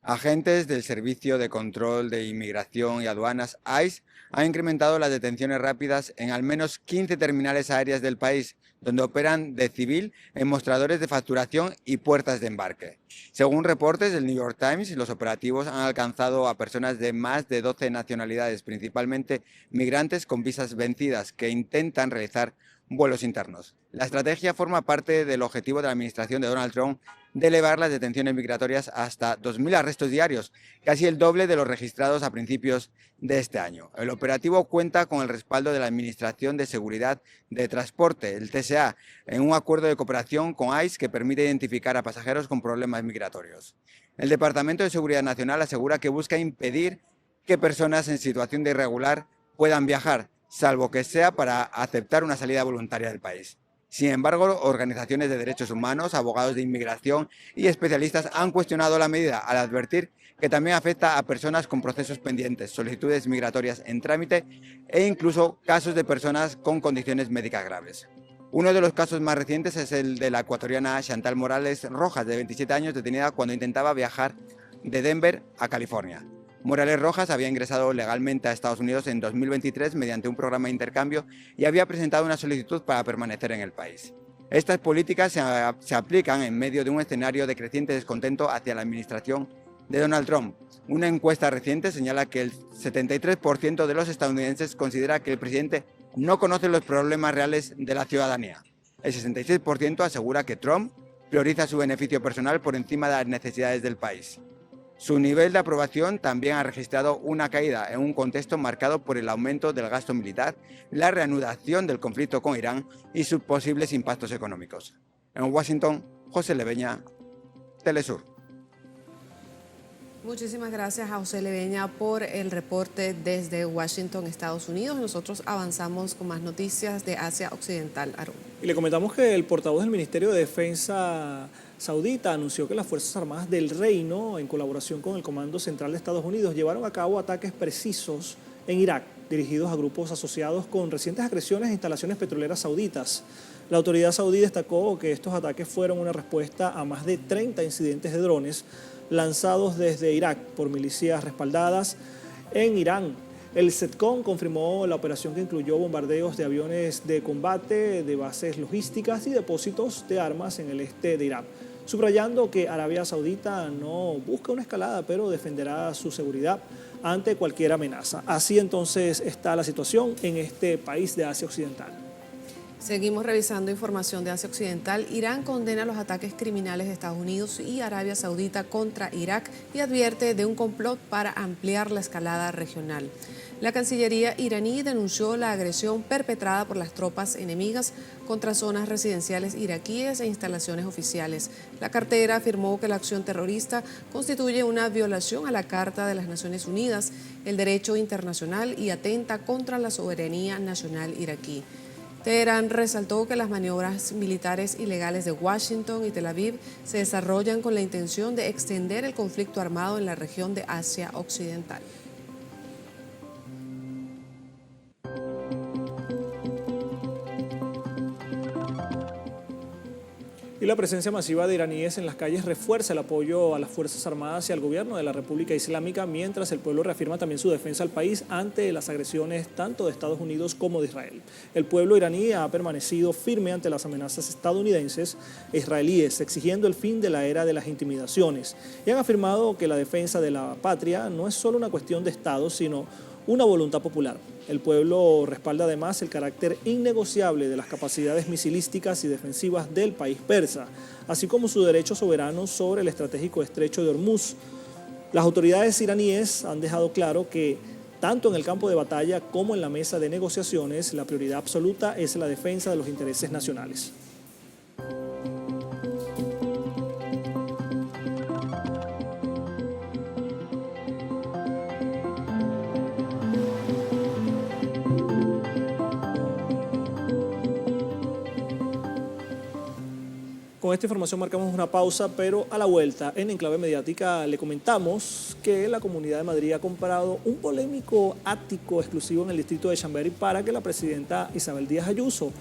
Agentes del Servicio de Control de Inmigración y Aduanas, ICE, han incrementado las detenciones rápidas en al menos 15 terminales aéreas del país, donde operan de civil en mostradores de facturación y puertas de embarque. Según reportes del New York Times, los operativos han alcanzado a personas de más de 12 nacionalidades, principalmente migrantes con visas vencidas, que intentan realizar vuelos internos. La estrategia forma parte del objetivo de la administración de Donald Trump de elevar las detenciones migratorias hasta 2.000 arrestos diarios, casi el doble de los registrados a principios de este año. El operativo cuenta con el respaldo de la Administración de Seguridad de Transporte, el TSA, en un acuerdo de cooperación con ICE que permite identificar a pasajeros con problemas migratorios. El Departamento de Seguridad Nacional asegura que busca impedir que personas en situación de irregular puedan viajar, salvo que sea para aceptar una salida voluntaria del país. Sin embargo, organizaciones de derechos humanos, abogados de inmigración y especialistas han cuestionado la medida al advertir que también afecta a personas con procesos pendientes, solicitudes migratorias en trámite e incluso casos de personas con condiciones médicas graves. Uno de los casos más recientes es el de la ecuatoriana Chantal Morales Rojas, de 27 años, detenida cuando intentaba viajar de Denver a California. Morales Rojas había ingresado legalmente a Estados Unidos en 2023 mediante un programa de intercambio y había presentado una solicitud para permanecer en el país. Estas políticas se aplican en medio de un escenario de creciente descontento hacia la administración de Donald Trump. Una encuesta reciente señala que el 73% de los estadounidenses considera que el presidente no conoce los problemas reales de la ciudadanía. El 66% asegura que Trump prioriza su beneficio personal por encima de las necesidades del país. Su nivel de aprobación también ha registrado una caída en un contexto marcado por el aumento del gasto militar, la reanudación del conflicto con Irán y sus posibles impactos económicos. En Washington, José Leveña, Telesur. Muchísimas gracias a José Leveña por el reporte desde Washington, Estados Unidos. Nosotros avanzamos con más noticias de Asia Occidental. Arun. Y le comentamos que el portavoz del Ministerio de Defensa saudita anunció que las Fuerzas Armadas del Reino, en colaboración con el Comando Central de Estados Unidos, llevaron a cabo ataques precisos en Irak, dirigidos a grupos asociados con recientes agresiones a instalaciones petroleras sauditas. La autoridad saudí destacó que estos ataques fueron una respuesta a más de 30 incidentes de drones lanzados desde Irak por milicias respaldadas en Irán. El CENTCOM confirmó la operación, que incluyó bombardeos de aviones de combate, de bases logísticas y depósitos de armas en el este de Irak, subrayando que Arabia Saudita no busca una escalada, pero defenderá su seguridad ante cualquier amenaza. Así entonces está la situación en este país de Asia Occidental. Seguimos revisando información de Asia Occidental. Irán condena los ataques criminales de Estados Unidos y Arabia Saudita contra Irak y advierte de un complot para ampliar la escalada regional. La Cancillería iraní denunció la agresión perpetrada por las tropas enemigas contra zonas residenciales iraquíes e instalaciones oficiales. La cartera afirmó que la acción terrorista constituye una violación a la Carta de las Naciones Unidas, el derecho internacional y atenta contra la soberanía nacional iraquí. Teherán resaltó que las maniobras militares ilegales de Washington y Tel Aviv se desarrollan con la intención de extender el conflicto armado en la región de Asia Occidental. Y la presencia masiva de iraníes en las calles refuerza el apoyo a las Fuerzas Armadas y al gobierno de la República Islámica, mientras el pueblo reafirma también su defensa al país ante las agresiones tanto de Estados Unidos como de Israel. El pueblo iraní ha permanecido firme ante las amenazas estadounidenses e israelíes, exigiendo el fin de la era de las intimidaciones, y han afirmado que la defensa de la patria no es solo una cuestión de Estado, sino una voluntad popular. El pueblo respalda además el carácter innegociable de las capacidades misilísticas y defensivas del país persa, así como su derecho soberano sobre el estratégico estrecho de Hormuz. Las autoridades iraníes han dejado claro que tanto en el campo de batalla como en la mesa de negociaciones, la prioridad absoluta es la defensa de los intereses nacionales. Con esta información marcamos una pausa, pero a la vuelta en Enclave Mediática le comentamos que la Comunidad de Madrid ha comprado un polémico ático exclusivo en el distrito de Chamberí para que la presidenta Isabel Díaz Ayuso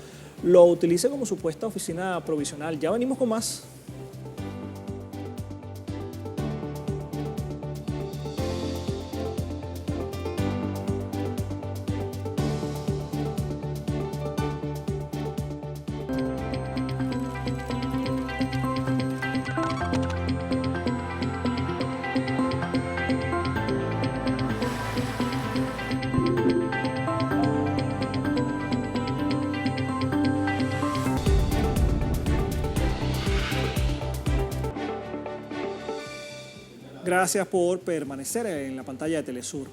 lo utilice como supuesta oficina provisional. Ya venimos con más. Gracias por permanecer en la pantalla de Telesur.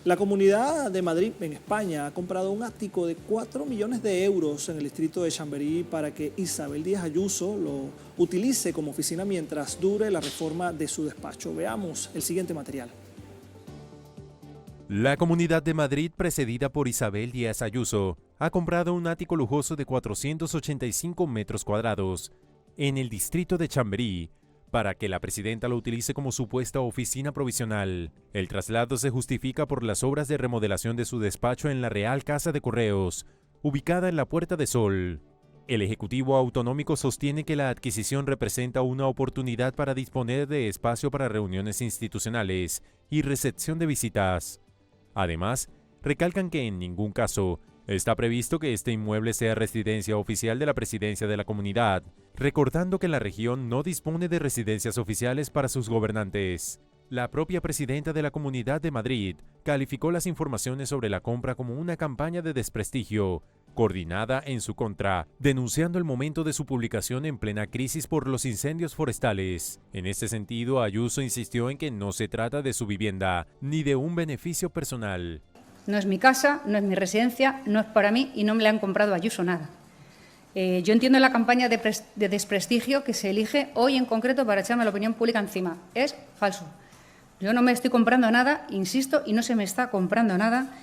La Comunidad de Madrid, en España, ha comprado un ático de 4 millones de euros en el distrito de Chamberí para que Isabel Díaz Ayuso lo utilice como oficina mientras dure la reforma de su despacho. Veamos el siguiente material. La Comunidad de Madrid, precedida por Isabel Díaz Ayuso, ha comprado un ático lujoso de 485 metros cuadrados en el distrito de Chamberí, para que la presidenta lo utilice como supuesta oficina provisional. El traslado se justifica por las obras de remodelación de su despacho en la Real Casa de Correos, ubicada en la Puerta de Sol. El Ejecutivo Autonómico sostiene que la adquisición representa una oportunidad para disponer de espacio para reuniones institucionales y recepción de visitas. Además, recalcan que en ningún caso está previsto que este inmueble sea residencia oficial de la presidencia de la comunidad, recordando que la región no dispone de residencias oficiales para sus gobernantes. La propia presidenta de la Comunidad de Madrid calificó las informaciones sobre la compra como una campaña de desprestigio, coordinada en su contra, denunciando el momento de su publicación en plena crisis por los incendios forestales. En este sentido, Ayuso insistió en que no se trata de su vivienda, ni de un beneficio personal. No es mi casa, no es mi residencia, no es para mí y no me le han comprado a Ayuso nada. Yo entiendo la campaña de desprestigio que se elige hoy en concreto para echarme la opinión pública encima. Es falso. Yo no me estoy comprando nada, insisto, y no se me está comprando nada.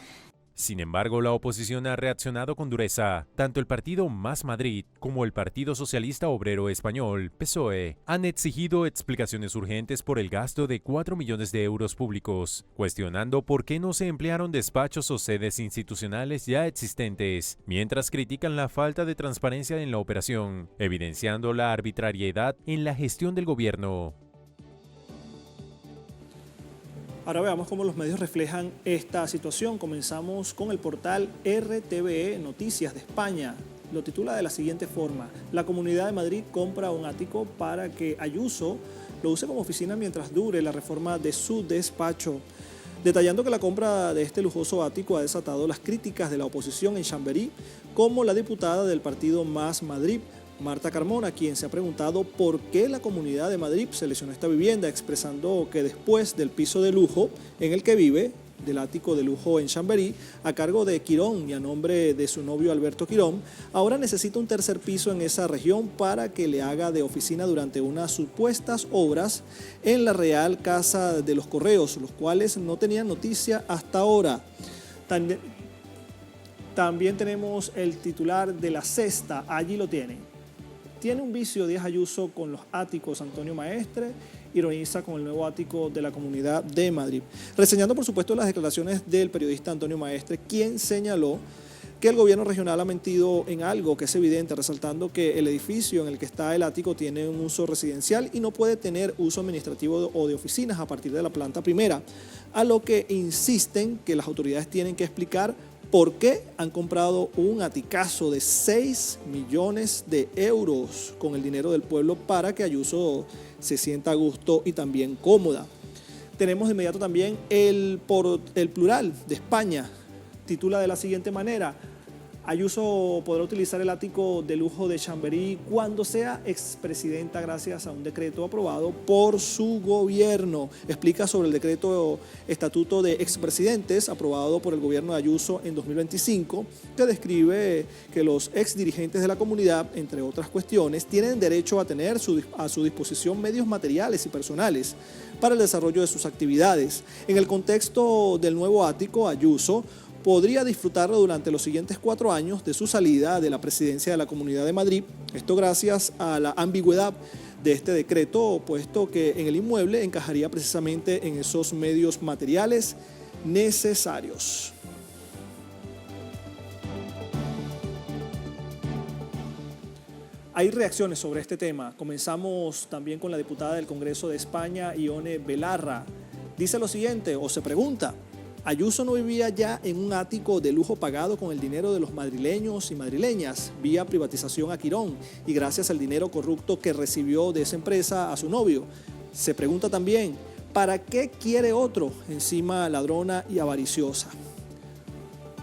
Sin embargo, la oposición ha reaccionado con dureza. Tanto el partido Más Madrid como el Partido Socialista Obrero Español, PSOE, han exigido explicaciones urgentes por el gasto de 4 millones de euros públicos, cuestionando por qué no se emplearon despachos o sedes institucionales ya existentes, mientras critican la falta de transparencia en la operación, evidenciando la arbitrariedad en la gestión del gobierno. Ahora veamos cómo los medios reflejan esta situación. Comenzamos con el portal RTVE Noticias de España. Lo titula de la siguiente forma: la Comunidad de Madrid compra un ático para que Ayuso lo use como oficina mientras dure la reforma de su despacho. Detallando que la compra de este lujoso ático ha desatado las críticas de la oposición en Chamberí, como la diputada del partido Más Madrid, Marta Carmona, quien se ha preguntado por qué la Comunidad de Madrid seleccionó esta vivienda, expresando que después del piso de lujo en el que vive, del ático de lujo en Chamberí, a cargo de Quirón y a nombre de su novio Alberto Quirón, ahora necesita un tercer piso en esa región para que le haga de oficina durante unas supuestas obras en la Real Casa de los Correos, los cuales no tenían noticia hasta ahora. También tenemos el titular de La Sexta, allí lo tiene. Tiene un vicio Díaz Ayuso con los áticos. Antonio Maestre ironiza con el nuevo ático de la Comunidad de Madrid. Reseñando, por supuesto, las declaraciones del periodista Antonio Maestre, quien señaló que el gobierno regional ha mentido en algo que es evidente, resaltando que el edificio en el que está el ático tiene un uso residencial y no puede tener uso administrativo o de oficinas a partir de la planta primera, a lo que insisten que las autoridades tienen que explicar por qué han comprado un aticazo de 6 millones de euros con el dinero del pueblo para que Ayuso se sienta a gusto y también cómoda. Tenemos de inmediato también el Plural de España. Titula de la siguiente manera: Ayuso podrá utilizar el ático de lujo de Chamberí cuando sea expresidenta gracias a un decreto aprobado por su gobierno. Explica sobre el decreto estatuto de expresidentes aprobado por el gobierno de Ayuso en 2025, que describe que los exdirigentes de la comunidad, entre otras cuestiones, tienen derecho a tener a su disposición medios materiales y personales para el desarrollo de sus actividades. En el contexto del nuevo ático, Ayuso podría disfrutarlo durante los siguientes 4 años de su salida de la presidencia de la Comunidad de Madrid. Esto gracias a la ambigüedad de este decreto, puesto que en el inmueble encajaría precisamente en esos medios materiales necesarios. Hay reacciones sobre este tema. Comenzamos también con la diputada del Congreso de España, Ione Belarra. Dice lo siguiente, o se pregunta, ¿Ayuso no vivía ya en un ático de lujo pagado con el dinero de los madrileños y madrileñas vía privatización a Quirón y gracias al dinero corrupto que recibió de esa empresa a su novio? Se pregunta también, ¿para qué quiere otro encima ladrona y avariciosa?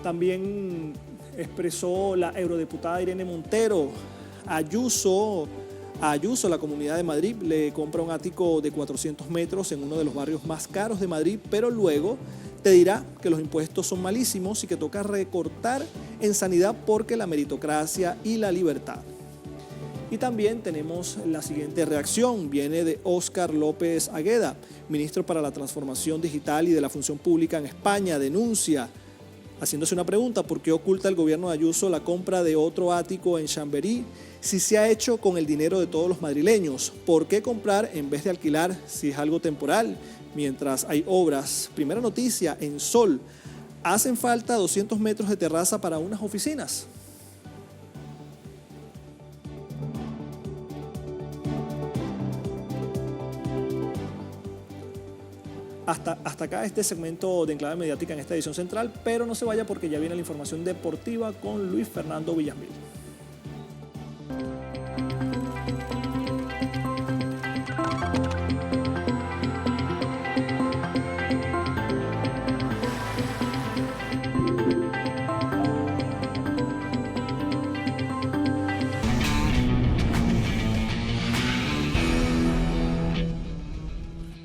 También expresó la eurodiputada Irene Montero. A Ayuso, la Comunidad de Madrid le compra un ático de 400 metros en uno de los barrios más caros de Madrid, pero luego te dirá que los impuestos son malísimos y que toca recortar en sanidad porque la meritocracia y la libertad. Y también tenemos la siguiente reacción, viene de Óscar López Agueda, ministro para la Transformación Digital y de la Función Pública en España, denuncia, haciéndose una pregunta, ¿por qué oculta el gobierno de Ayuso la compra de otro ático en Chamberí si se ha hecho con el dinero de todos los madrileños? ¿Por qué comprar en vez de alquilar si es algo temporal mientras hay obras? Primera noticia, en Sol, hacen falta 200 metros de terraza para unas oficinas. Hasta acá este segmento de Enclave Mediática en esta edición central, pero no se vaya porque ya viene la información deportiva con Luis Fernando Villamil.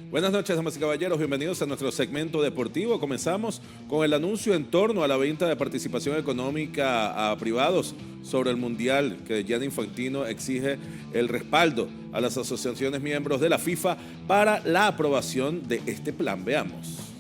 Buenas noches, damas y caballeros, bienvenidos a nuestro segmento deportivo. Comenzamos con el anuncio en torno a la venta de participación económica a privados sobre el Mundial, que Gianni Infantino exige el respaldo a las asociaciones miembros de la FIFA para la aprobación de este plan. Veamos.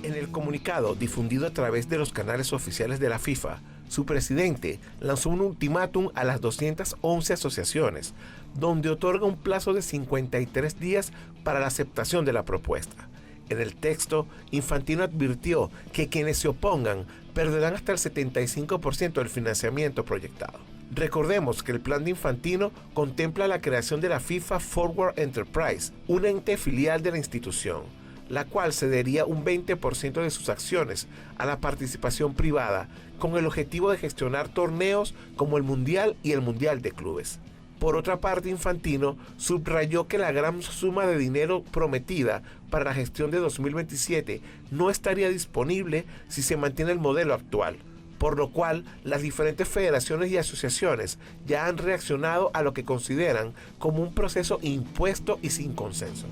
En el comunicado difundido a través de los canales oficiales de la FIFA, su presidente lanzó un ultimátum a las 211 asociaciones, donde otorga un plazo de 53 días para la aceptación de la propuesta. En el texto, Infantino advirtió que quienes se opongan perderán hasta el 75% del financiamiento proyectado. Recordemos que el plan de Infantino contempla la creación de la FIFA Forward Enterprise, un ente filial de la institución, la cual cedería un 20% de sus acciones a la participación privada con el objetivo de gestionar torneos como el Mundial y el Mundial de Clubes. Por otra parte, Infantino subrayó que la gran suma de dinero prometida para la gestión de 2027 no estaría disponible si se mantiene el modelo actual, por lo cual las diferentes federaciones y asociaciones ya han reaccionado a lo que consideran como un proceso impuesto y sin consenso.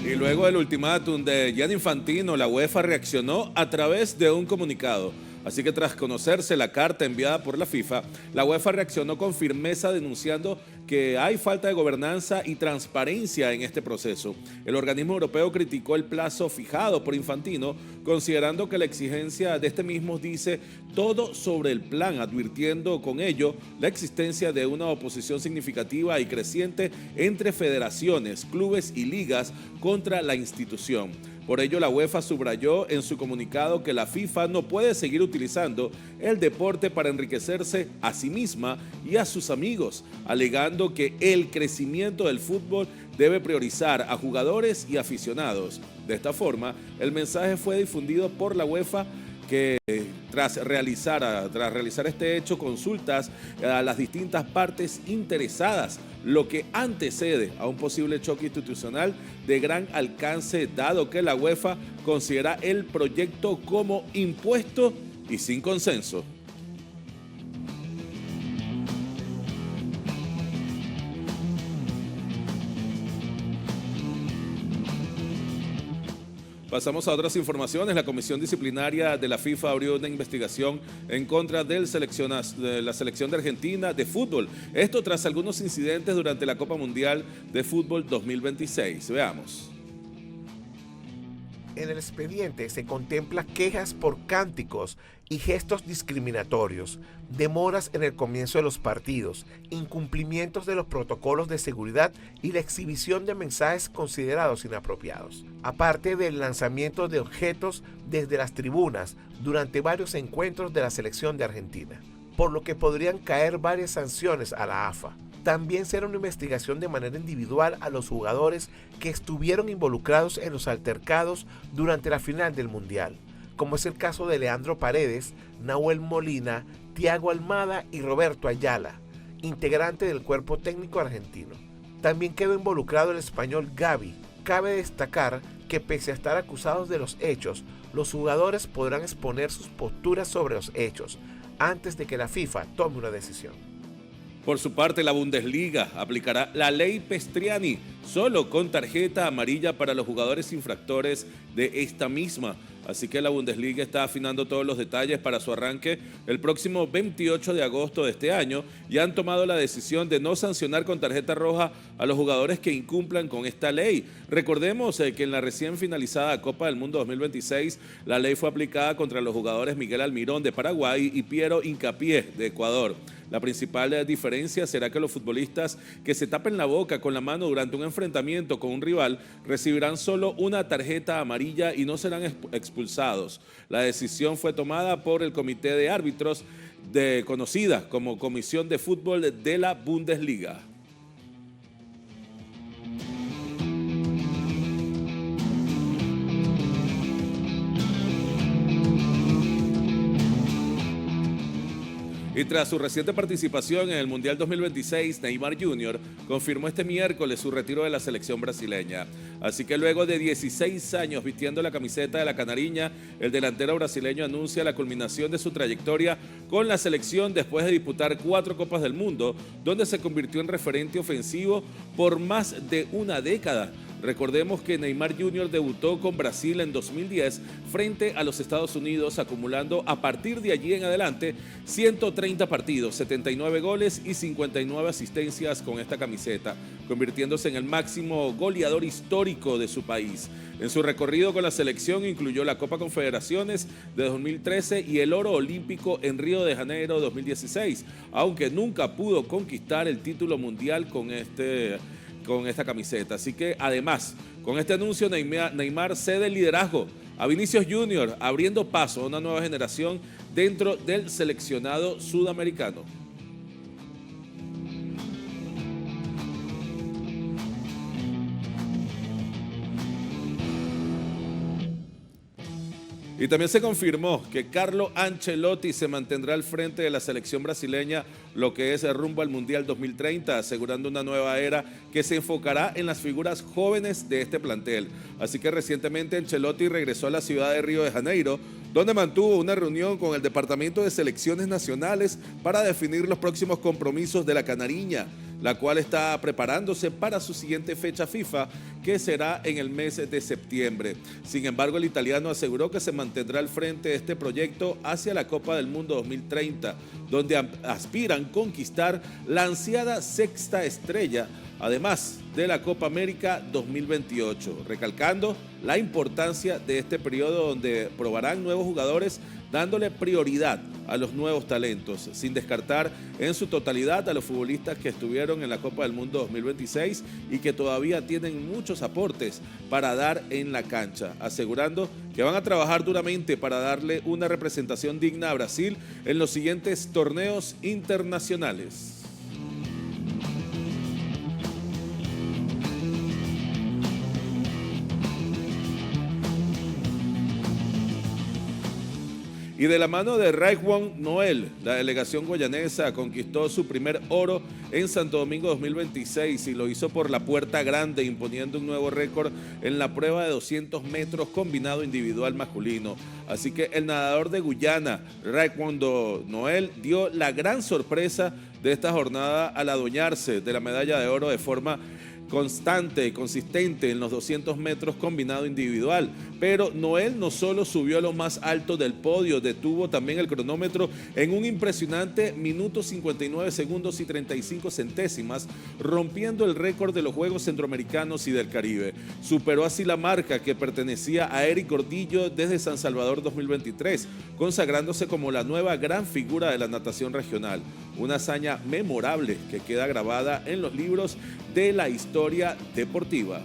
Y luego del ultimátum de Gianni Infantino, la UEFA reaccionó a través de un comunicado. Así que tras conocerse la carta enviada por la FIFA, la UEFA reaccionó con firmeza denunciando que hay falta de gobernanza y transparencia en este proceso. El organismo europeo criticó el plazo fijado por Infantino, considerando que la exigencia de este mismo dice todo sobre el plan, advirtiendo con ello la existencia de una oposición significativa y creciente entre federaciones, clubes y ligas contra la institución. Por ello, la UEFA subrayó en su comunicado que la FIFA no puede seguir utilizando el deporte para enriquecerse a sí misma y a sus amigos, alegando que el crecimiento del fútbol debe priorizar a jugadores y aficionados. De esta forma, el mensaje fue difundido por la UEFA, que tras realizar este hecho consultas a las distintas partes interesadas, lo que antecede a un posible choque institucional de gran alcance, dado que la UEFA considera el proyecto como impuesto y sin consenso. Pasamos a otras informaciones. La Comisión Disciplinaria de la FIFA abrió una investigación en contra de la selección de Argentina de fútbol. Esto tras algunos incidentes durante la Copa Mundial de Fútbol 2026. Veamos. En el expediente se contempla quejas por cánticos y gestos discriminatorios, demoras en el comienzo de los partidos, incumplimientos de los protocolos de seguridad y la exhibición de mensajes considerados inapropiados, aparte del lanzamiento de objetos desde las tribunas durante varios encuentros de la selección de Argentina, por lo que podrían caer varias sanciones a la AFA. También será una investigación de manera individual a los jugadores que estuvieron involucrados en los altercados durante la final del Mundial, como es el caso de Leandro Paredes, Nahuel Molina, Thiago Almada y Roberto Ayala, integrante del cuerpo técnico argentino. También quedó involucrado el español Gavi. Cabe destacar que pese a estar acusados de los hechos, los jugadores podrán exponer sus posturas sobre los hechos antes de que la FIFA tome una decisión. Por su parte, la Bundesliga aplicará la ley Pestriani solo con tarjeta amarilla para los jugadores infractores de esta misma. Así que la Bundesliga está afinando todos los detalles para su arranque el próximo 28 de agosto de este año y han tomado la decisión de no sancionar con tarjeta roja a los jugadores que incumplan con esta ley. Recordemos que en la recién finalizada Copa del Mundo 2026 la ley fue aplicada contra los jugadores Miguel Almirón de Paraguay y Piero Hincapié de Ecuador. La principal diferencia será que los futbolistas que se tapen la boca con la mano durante un enfrentamiento con un rival recibirán solo una tarjeta amarilla y no serán expulsados. La decisión fue tomada por el Comité de Árbitros, conocida como Comisión de Fútbol de la Bundesliga. Y tras su reciente participación en el Mundial 2026, Neymar Jr. confirmó este miércoles su retiro de la selección brasileña. Así que luego de 16 años vistiendo la camiseta de la Canariña, el delantero brasileño anuncia la culminación de su trayectoria con la selección después de disputar 4 Copas del Mundo, donde se convirtió en referente ofensivo por más de una década. Recordemos que Neymar Jr. debutó con Brasil en 2010 frente a los Estados Unidos, acumulando a partir de allí en adelante 130 partidos, 79 goles y 59 asistencias con esta camiseta, convirtiéndose en el máximo goleador histórico de su país. En su recorrido con la selección incluyó la Copa Confederaciones de 2013 y el oro olímpico en Río de Janeiro 2016, aunque nunca pudo conquistar el título mundial con esta camiseta. Así que además, con este anuncio Neymar cede el liderazgo a Vinicius Jr., abriendo paso a una nueva generación dentro del seleccionado sudamericano. Y también se confirmó que Carlo Ancelotti se mantendrá al frente de la selección brasileña, lo que es el rumbo al Mundial 2030, asegurando una nueva era que se enfocará en las figuras jóvenes de este plantel. Así que recientemente Ancelotti regresó a la ciudad de Río de Janeiro, donde mantuvo una reunión con el Departamento de Selecciones Nacionales para definir los próximos compromisos de la Canariña, la cual está preparándose para su siguiente fecha FIFA, que será en el mes de septiembre. Sin embargo, el italiano aseguró que se mantendrá al frente de este proyecto hacia la Copa del Mundo 2030, donde aspiran conquistar la ansiada sexta estrella, además de la Copa América 2028, recalcando la importancia de este periodo donde probarán nuevos jugadores, dándole prioridad a los nuevos talentos, sin descartar en su totalidad a los futbolistas que estuvieron en la Copa del Mundo 2026 y que todavía tienen muchos aportes para dar en la cancha, asegurando que van a trabajar duramente para darle una representación digna a Brasil en los siguientes torneos internacionales. Y de la mano de Raekwon Noel, la delegación guayanesa conquistó su primer oro en Santo Domingo 2026 y lo hizo por la puerta grande, imponiendo un nuevo récord en la prueba de 200 metros combinado individual masculino. Así que el nadador de Guyana, Raekwon Noel, dio la gran sorpresa de esta jornada al adueñarse de la medalla de oro de forma constante, consistente en los 200 metros combinado individual, pero Noel no solo subió a lo más alto del podio, detuvo también el cronómetro en un impresionante minuto 59 segundos y 35 centésimas, rompiendo el récord de los Juegos Centroamericanos y del Caribe. Superó así la marca que pertenecía a Eric Gordillo desde San Salvador 2023, consagrándose como la nueva gran figura de la natación regional. Una hazaña memorable que queda grabada en los libros de la historia deportiva.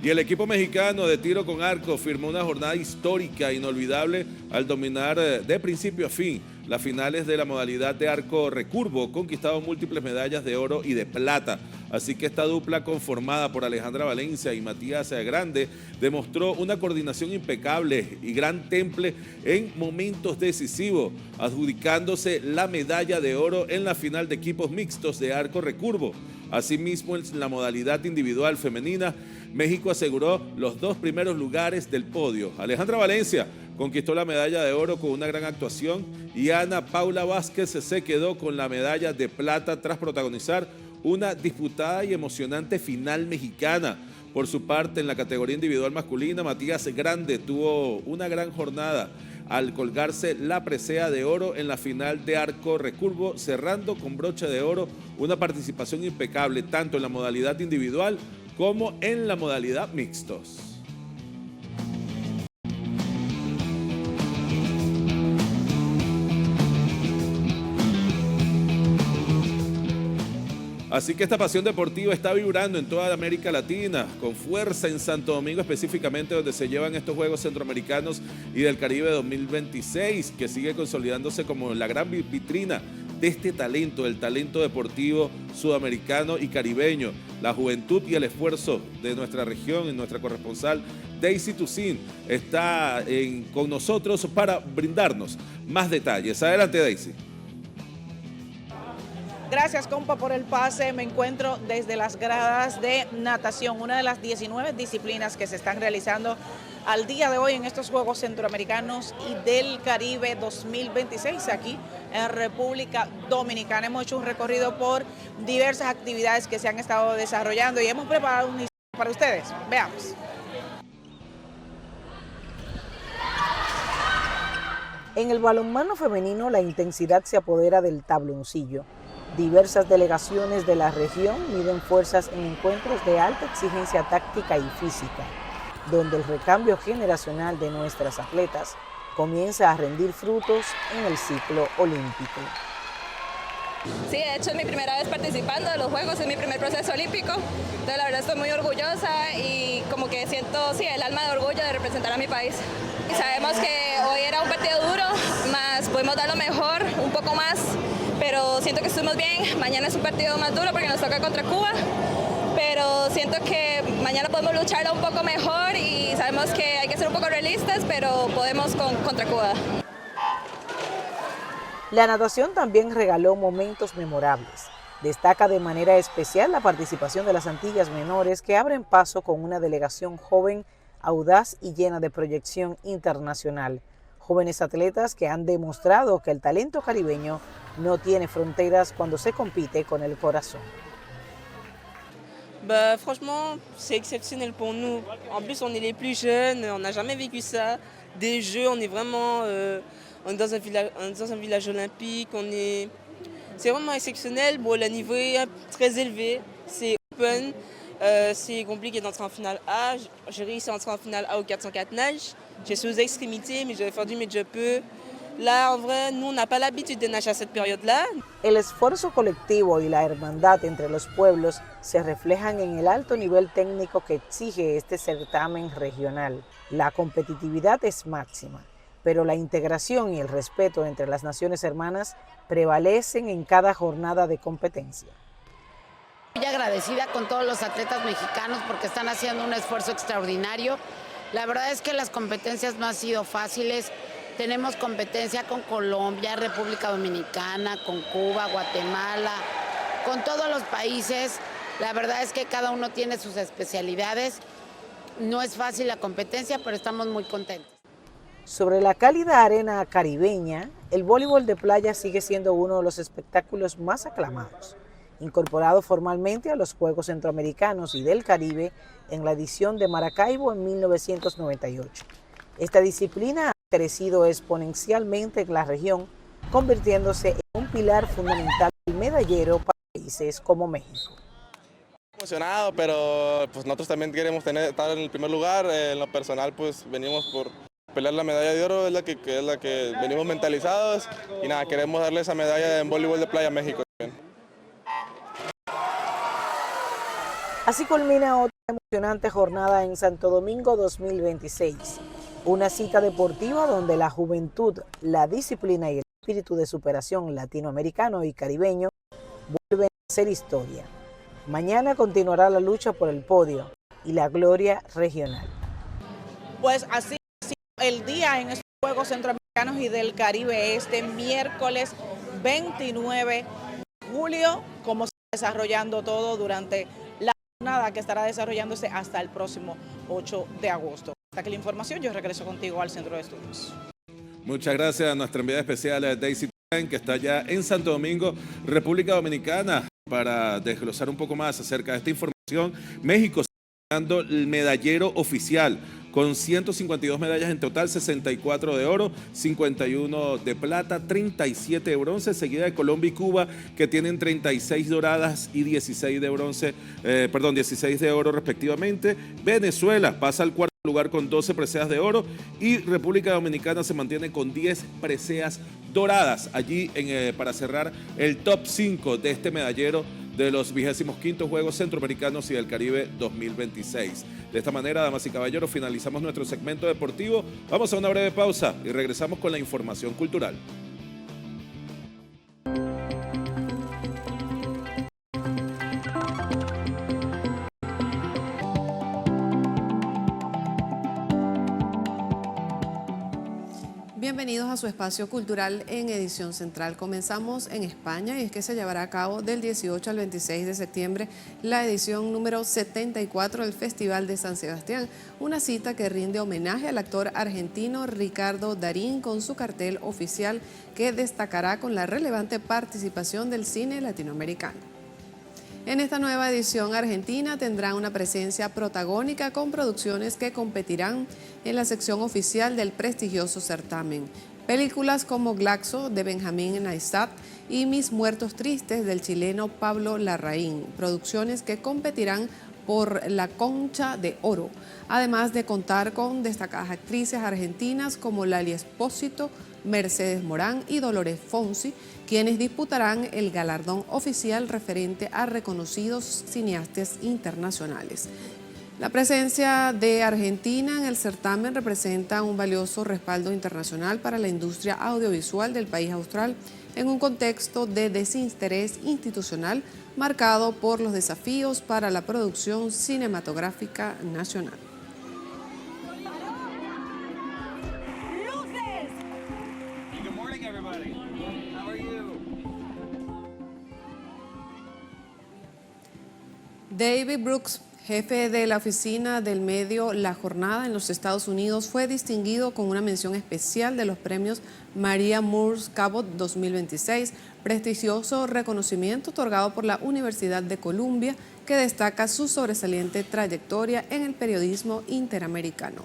Y el equipo mexicano de tiro con arco firmó una jornada histórica, inolvidable, al dominar de principio a fin las finales de la modalidad de arco recurvo, conquistando múltiples medallas de oro y de plata. Así que esta dupla, conformada por Alejandra Valencia y Matías Grande, demostró una coordinación impecable y gran temple en momentos decisivos, adjudicándose la medalla de oro en la final de equipos mixtos de arco recurvo. Asimismo, en la modalidad individual femenina, México aseguró los 2 primeros lugares del podio. Alejandra Valencia conquistó la medalla de oro con una gran actuación y Ana Paula Vázquez se quedó con la medalla de plata tras protagonizar una disputada y emocionante final mexicana. Por su parte, en la categoría individual masculina, Matías Grande tuvo una gran jornada al colgarse la presea de oro en la final de arco recurvo, cerrando con broche de oro una participación impecable tanto en la modalidad individual como en la modalidad mixtos. Así que esta pasión deportiva está vibrando en toda América Latina, con fuerza en Santo Domingo específicamente, donde se llevan estos Juegos Centroamericanos y del Caribe 2026, que sigue consolidándose como la gran vitrina de este talento, el talento deportivo sudamericano y caribeño. La juventud y el esfuerzo de nuestra región, y nuestra corresponsal Daisy Tucín está con nosotros para brindarnos más detalles. Adelante, Daisy. Gracias, compa, por el pase. Me encuentro desde las gradas de natación, una de las 19 disciplinas que se están realizando al día de hoy en estos Juegos Centroamericanos y del Caribe 2026 aquí en República Dominicana. Hemos hecho un recorrido por diversas actividades que se han estado desarrollando y hemos preparado un para ustedes. Veamos. En el balonmano femenino, la intensidad se apodera del tabloncillo. Diversas delegaciones de la región miden fuerzas en encuentros de alta exigencia táctica y física, donde el recambio generacional de nuestras atletas comienza a rendir frutos en el ciclo olímpico. Sí, de hecho es mi primera vez participando de los Juegos, es mi primer proceso olímpico, entonces la verdad estoy muy orgullosa y como que siento el alma de orgullo de representar a mi país. Y sabemos que hoy era un partido duro, más pudimos dar lo mejor, un poco más, pero siento que estuvimos bien. Mañana es un partido más duro porque nos toca contra Cuba, pero siento que mañana podemos lucharlo un poco mejor y sabemos que hay que ser un poco realistas, pero podemos contra Cuba. La natación también regaló momentos memorables. Destaca de manera especial la participación de las Antillas Menores, que abren paso con una delegación joven, audaz y llena de proyección internacional. Jóvenes atletas que han demostrado que el talento caribeño no tiene fronteras cuando se compite con el corazón. Franchement, c'est exceptionnel pour nous. En plus, on est les plus jeunes, on n'a jamais vécu ça. Des jeux, on est vraiment on est dans un village olympique. C'est vraiment exceptionnel. Bon, le niveau est très élevé, c'est open. C'est compliqué d'entrer en finale A. J'ai réussi à entrer en finale A au 404 nage. J'ai suis aux extrémités, mais j'ai défendu mes je peux. Là, en vrai, nous, on n'a pas l'habitude de nager à cette période-là. El esfuerzo colectivo y la hermandad entre los pueblos se reflejan en el alto nivel técnico que exige este certamen regional. La competitividad es máxima, pero la integración y el respeto entre las naciones hermanas prevalecen en cada jornada de competencia. Muy agradecida con todos los atletas mexicanos porque están haciendo un esfuerzo extraordinario. La verdad es que las competencias no han sido fáciles. Tenemos competencia con Colombia, República Dominicana, con Cuba, Guatemala, con todos los países. La verdad es que cada uno tiene sus especialidades. No es fácil la competencia, pero estamos muy contentos. Sobre la cálida arena caribeña, el voleibol de playa sigue siendo uno de los espectáculos más aclamados, incorporado formalmente a los Juegos Centroamericanos y del Caribe en la edición de Maracaibo en 1998. Esta disciplina ha crecido exponencialmente en la región, convirtiéndose en un pilar fundamental del medallero para países como México. Emocionado, pero pues nosotros también queremos estar en el primer lugar. En lo personal, pues venimos por pelear la medalla de oro, es la que venimos mentalizados y nada, queremos darle esa medalla en voleibol de playa a México. Así culmina otra emocionante jornada en Santo Domingo 2026, una cita deportiva donde la juventud, la disciplina y el espíritu de superación latinoamericano y caribeño vuelven a ser historia. Mañana continuará la lucha por el podio y la gloria regional. Pues así el día en estos Juegos Centroamericanos y del Caribe este miércoles 29 de julio, como se está desarrollando todo durante la jornada que estará desarrollándose hasta el próximo 8 de agosto. Hasta aquí la información, yo regreso contigo al Centro de Estudios. Muchas gracias a nuestra enviada especial Daisy Turán, que está ya en Santo Domingo, República Dominicana, para desglosar un poco más acerca de esta información. México está dando el medallero oficial, con 152 medallas en total, 64 de oro, 51 de plata, 37 de bronce, seguida de Colombia y Cuba, que tienen 36 doradas y 16 de bronce, 16 de oro respectivamente. Venezuela pasa al cuarto lugar con 12 preseas de oro y República Dominicana se mantiene con 10 preseas doradas allí para cerrar el top 5 de este medallero de los 25º Juegos Centroamericanos y del Caribe 2026. De esta manera, damas y caballeros, finalizamos nuestro segmento deportivo. Vamos a una breve pausa y regresamos con la información cultural. Bienvenidos a su espacio cultural en Edición Central. Comenzamos en España y es que se llevará a cabo del 18 al 26 de septiembre la edición número 74 del Festival de San Sebastián, una cita que rinde homenaje al actor argentino Ricardo Darín con su cartel oficial que destacará con la relevante participación del cine latinoamericano. En esta nueva edición, Argentina tendrá una presencia protagónica con producciones que competirán en la sección oficial del prestigioso certamen. Películas como Glaxo de Benjamín Neistat y Mis Muertos Tristes del chileno Pablo Larraín, producciones que competirán por la Concha de Oro, además de contar con destacadas actrices argentinas como Lali Espósito, Mercedes Morán y Dolores Fonsi, quienes disputarán el galardón oficial referente a reconocidos cineastas internacionales. La presencia de Argentina en el certamen representa un valioso respaldo internacional para la industria audiovisual del país austral en un contexto de desinterés institucional marcado por los desafíos para la producción cinematográfica nacional. David Brooks, jefe de la oficina del medio La Jornada en los Estados Unidos, fue distinguido con una mención especial de los premios Maria Moores Cabot 2026, prestigioso reconocimiento otorgado por la Universidad de Columbia que destaca su sobresaliente trayectoria en el periodismo interamericano.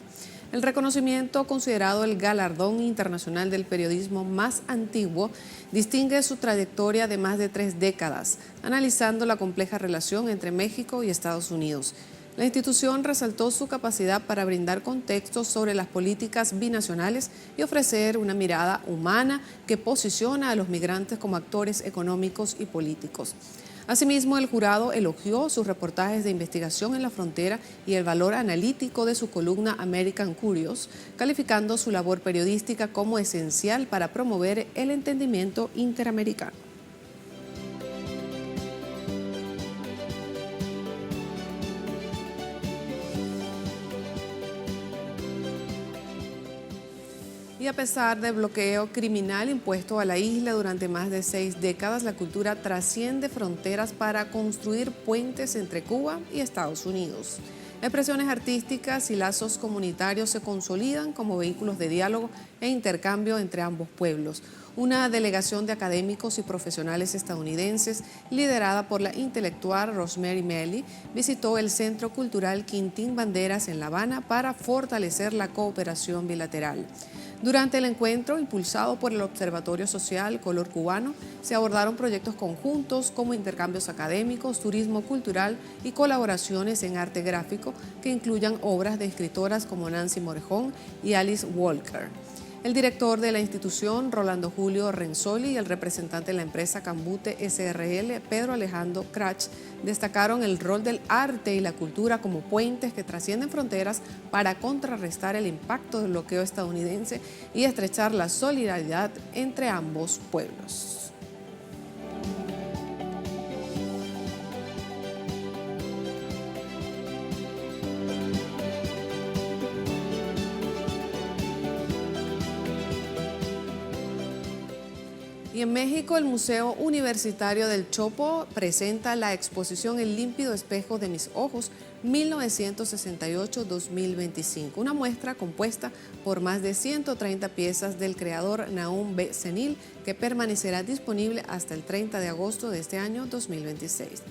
El reconocimiento, considerado el galardón internacional del periodismo más antiguo, distingue su trayectoria de más de 3 décadas, analizando la compleja relación entre México y Estados Unidos. La institución resaltó su capacidad para brindar contextos sobre las políticas binacionales y ofrecer una mirada humana que posiciona a los migrantes como actores económicos y políticos. Asimismo, el jurado elogió sus reportajes de investigación en la frontera y el valor analítico de su columna American Curious, calificando su labor periodística como esencial para promover el entendimiento interamericano. Y a pesar del bloqueo criminal impuesto a la isla durante más de 6 décadas, la cultura trasciende fronteras para construir puentes entre Cuba y Estados Unidos. Expresiones artísticas y lazos comunitarios se consolidan como vehículos de diálogo e intercambio entre ambos pueblos. Una delegación de académicos y profesionales estadounidenses, liderada por la intelectual Rosemary Melly, visitó el Centro Cultural Quintín Banderas en La Habana para fortalecer la cooperación bilateral. Durante el encuentro, impulsado por el Observatorio Social Color Cubano, se abordaron proyectos conjuntos como intercambios académicos, turismo cultural y colaboraciones en arte gráfico que incluyan obras de escritoras como Nancy Morejón y Alice Walker. El director de la institución, Rolando Julio Renzoli, y el representante de la empresa Cambute SRL, Pedro Alejandro Krach, destacaron el rol del arte y la cultura como puentes que trascienden fronteras para contrarrestar el impacto del bloqueo estadounidense y estrechar la solidaridad entre ambos pueblos. Y en México, el Museo Universitario del Chopo presenta la exposición El límpido espejo de mis ojos, 1968-2025, una muestra compuesta por más de 130 piezas del creador Nahum B. Senil, que permanecerá disponible hasta el 30 de agosto de este año 2026.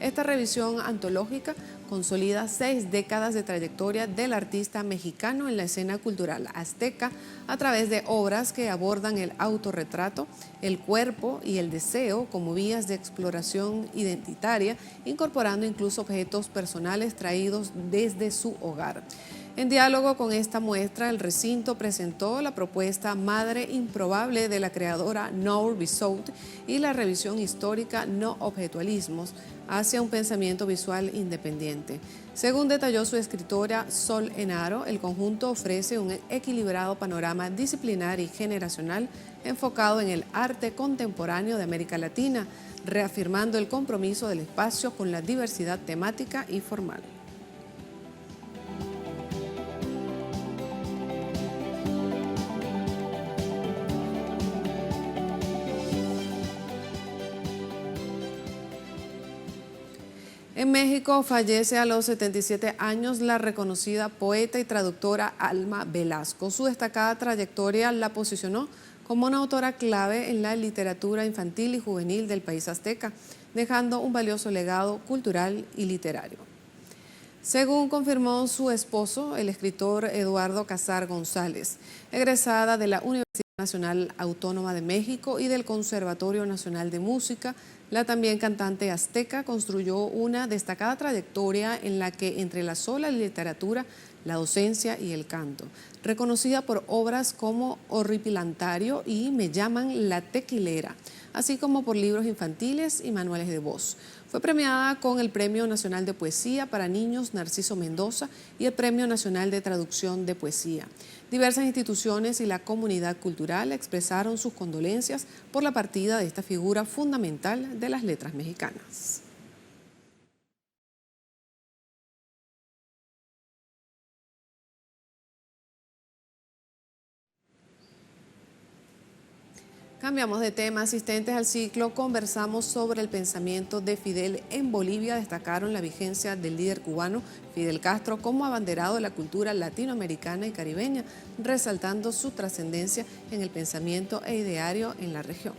Esta revisión antológica consolida 6 décadas de trayectoria del artista mexicano en la escena cultural azteca a través de obras que abordan el autorretrato, el cuerpo y el deseo como vías de exploración identitaria, incorporando incluso objetos personales traídos desde su hogar. En diálogo con esta muestra, el recinto presentó la propuesta Madre Improbable de la creadora Nour Bissout y la revisión histórica No Objetualismos hacia un pensamiento visual independiente. Según detalló su escritora Sol Enaro, el conjunto ofrece un equilibrado panorama disciplinar y generacional enfocado en el arte contemporáneo de América Latina, reafirmando el compromiso del espacio con la diversidad temática y formal. En México fallece a los 77 años la reconocida poeta y traductora Alma Velasco. Su destacada trayectoria la posicionó como una autora clave en la literatura infantil y juvenil del país azteca, dejando un valioso legado cultural y literario. Según confirmó su esposo, el escritor Eduardo Casar González, egresada de la Universidad Nacional Autónoma de México y del Conservatorio Nacional de Música, la también cantante azteca construyó una destacada trayectoria en la que entrelazó la literatura, la docencia y el canto, reconocida por obras como Horripilantario y Me llaman la tequilera, así como por libros infantiles y manuales de voz. Fue premiada con el Premio Nacional de Poesía para Niños Narciso Mendoza y el Premio Nacional de Traducción de Poesía. Diversas instituciones y la comunidad cultural expresaron sus condolencias por la partida de esta figura fundamental de las letras mexicanas. Cambiamos de tema. Asistentes al ciclo conversamos sobre el pensamiento de Fidel en Bolivia. Destacaron la vigencia del líder cubano Fidel Castro como abanderado de la cultura latinoamericana y caribeña, resaltando su trascendencia en el pensamiento e ideario en la región.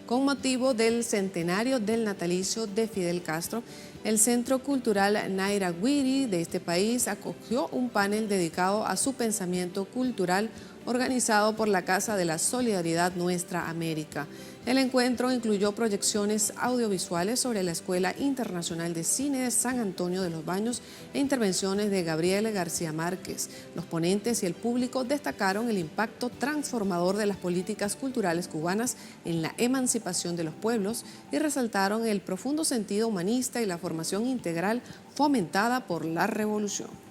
Con motivo del centenario del natalicio de Fidel Castro, el Centro Cultural Naira Guiri de este país acogió un panel dedicado a su pensamiento cultural organizado por la Casa de la Solidaridad Nuestra América. El encuentro incluyó proyecciones audiovisuales sobre la Escuela Internacional de Cine de San Antonio de los Baños e intervenciones de Gabriel García Márquez. Los ponentes y el público destacaron el impacto transformador de las políticas culturales cubanas en la emancipación de los pueblos y resaltaron el profundo sentido humanista y la formación integral fomentada por la revolución.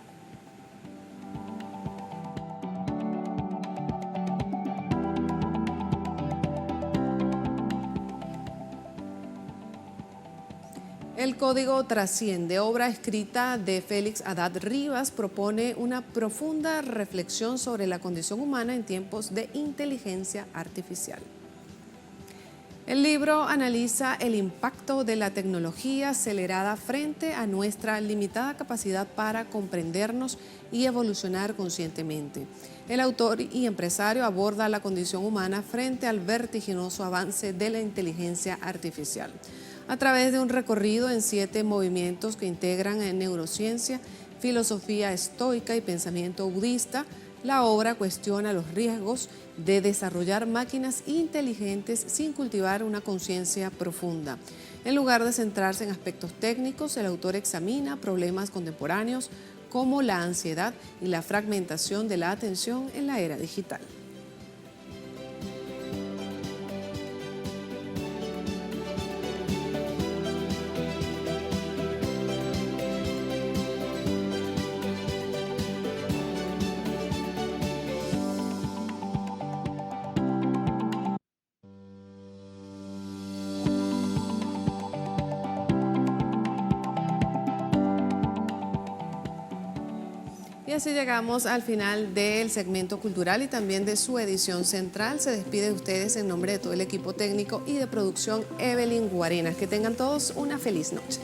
El Código Trasciende, obra escrita de Félix Haddad Rivas, propone una profunda reflexión sobre la condición humana en tiempos de inteligencia artificial. El libro analiza el impacto de la tecnología acelerada frente a nuestra limitada capacidad para comprendernos y evolucionar conscientemente. El autor y empresario aborda la condición humana frente al vertiginoso avance de la inteligencia artificial. A través de un recorrido en 7 movimientos que integran en neurociencia, filosofía estoica y pensamiento budista, la obra cuestiona los riesgos de desarrollar máquinas inteligentes sin cultivar una conciencia profunda. En lugar de centrarse en aspectos técnicos, el autor examina problemas contemporáneos como la ansiedad y la fragmentación de la atención en la era digital. Y así llegamos al final del segmento cultural y también de su edición central. Se despide de ustedes en nombre de todo el equipo técnico y de producción Evelyn Guarenas. Que tengan todos una feliz noche.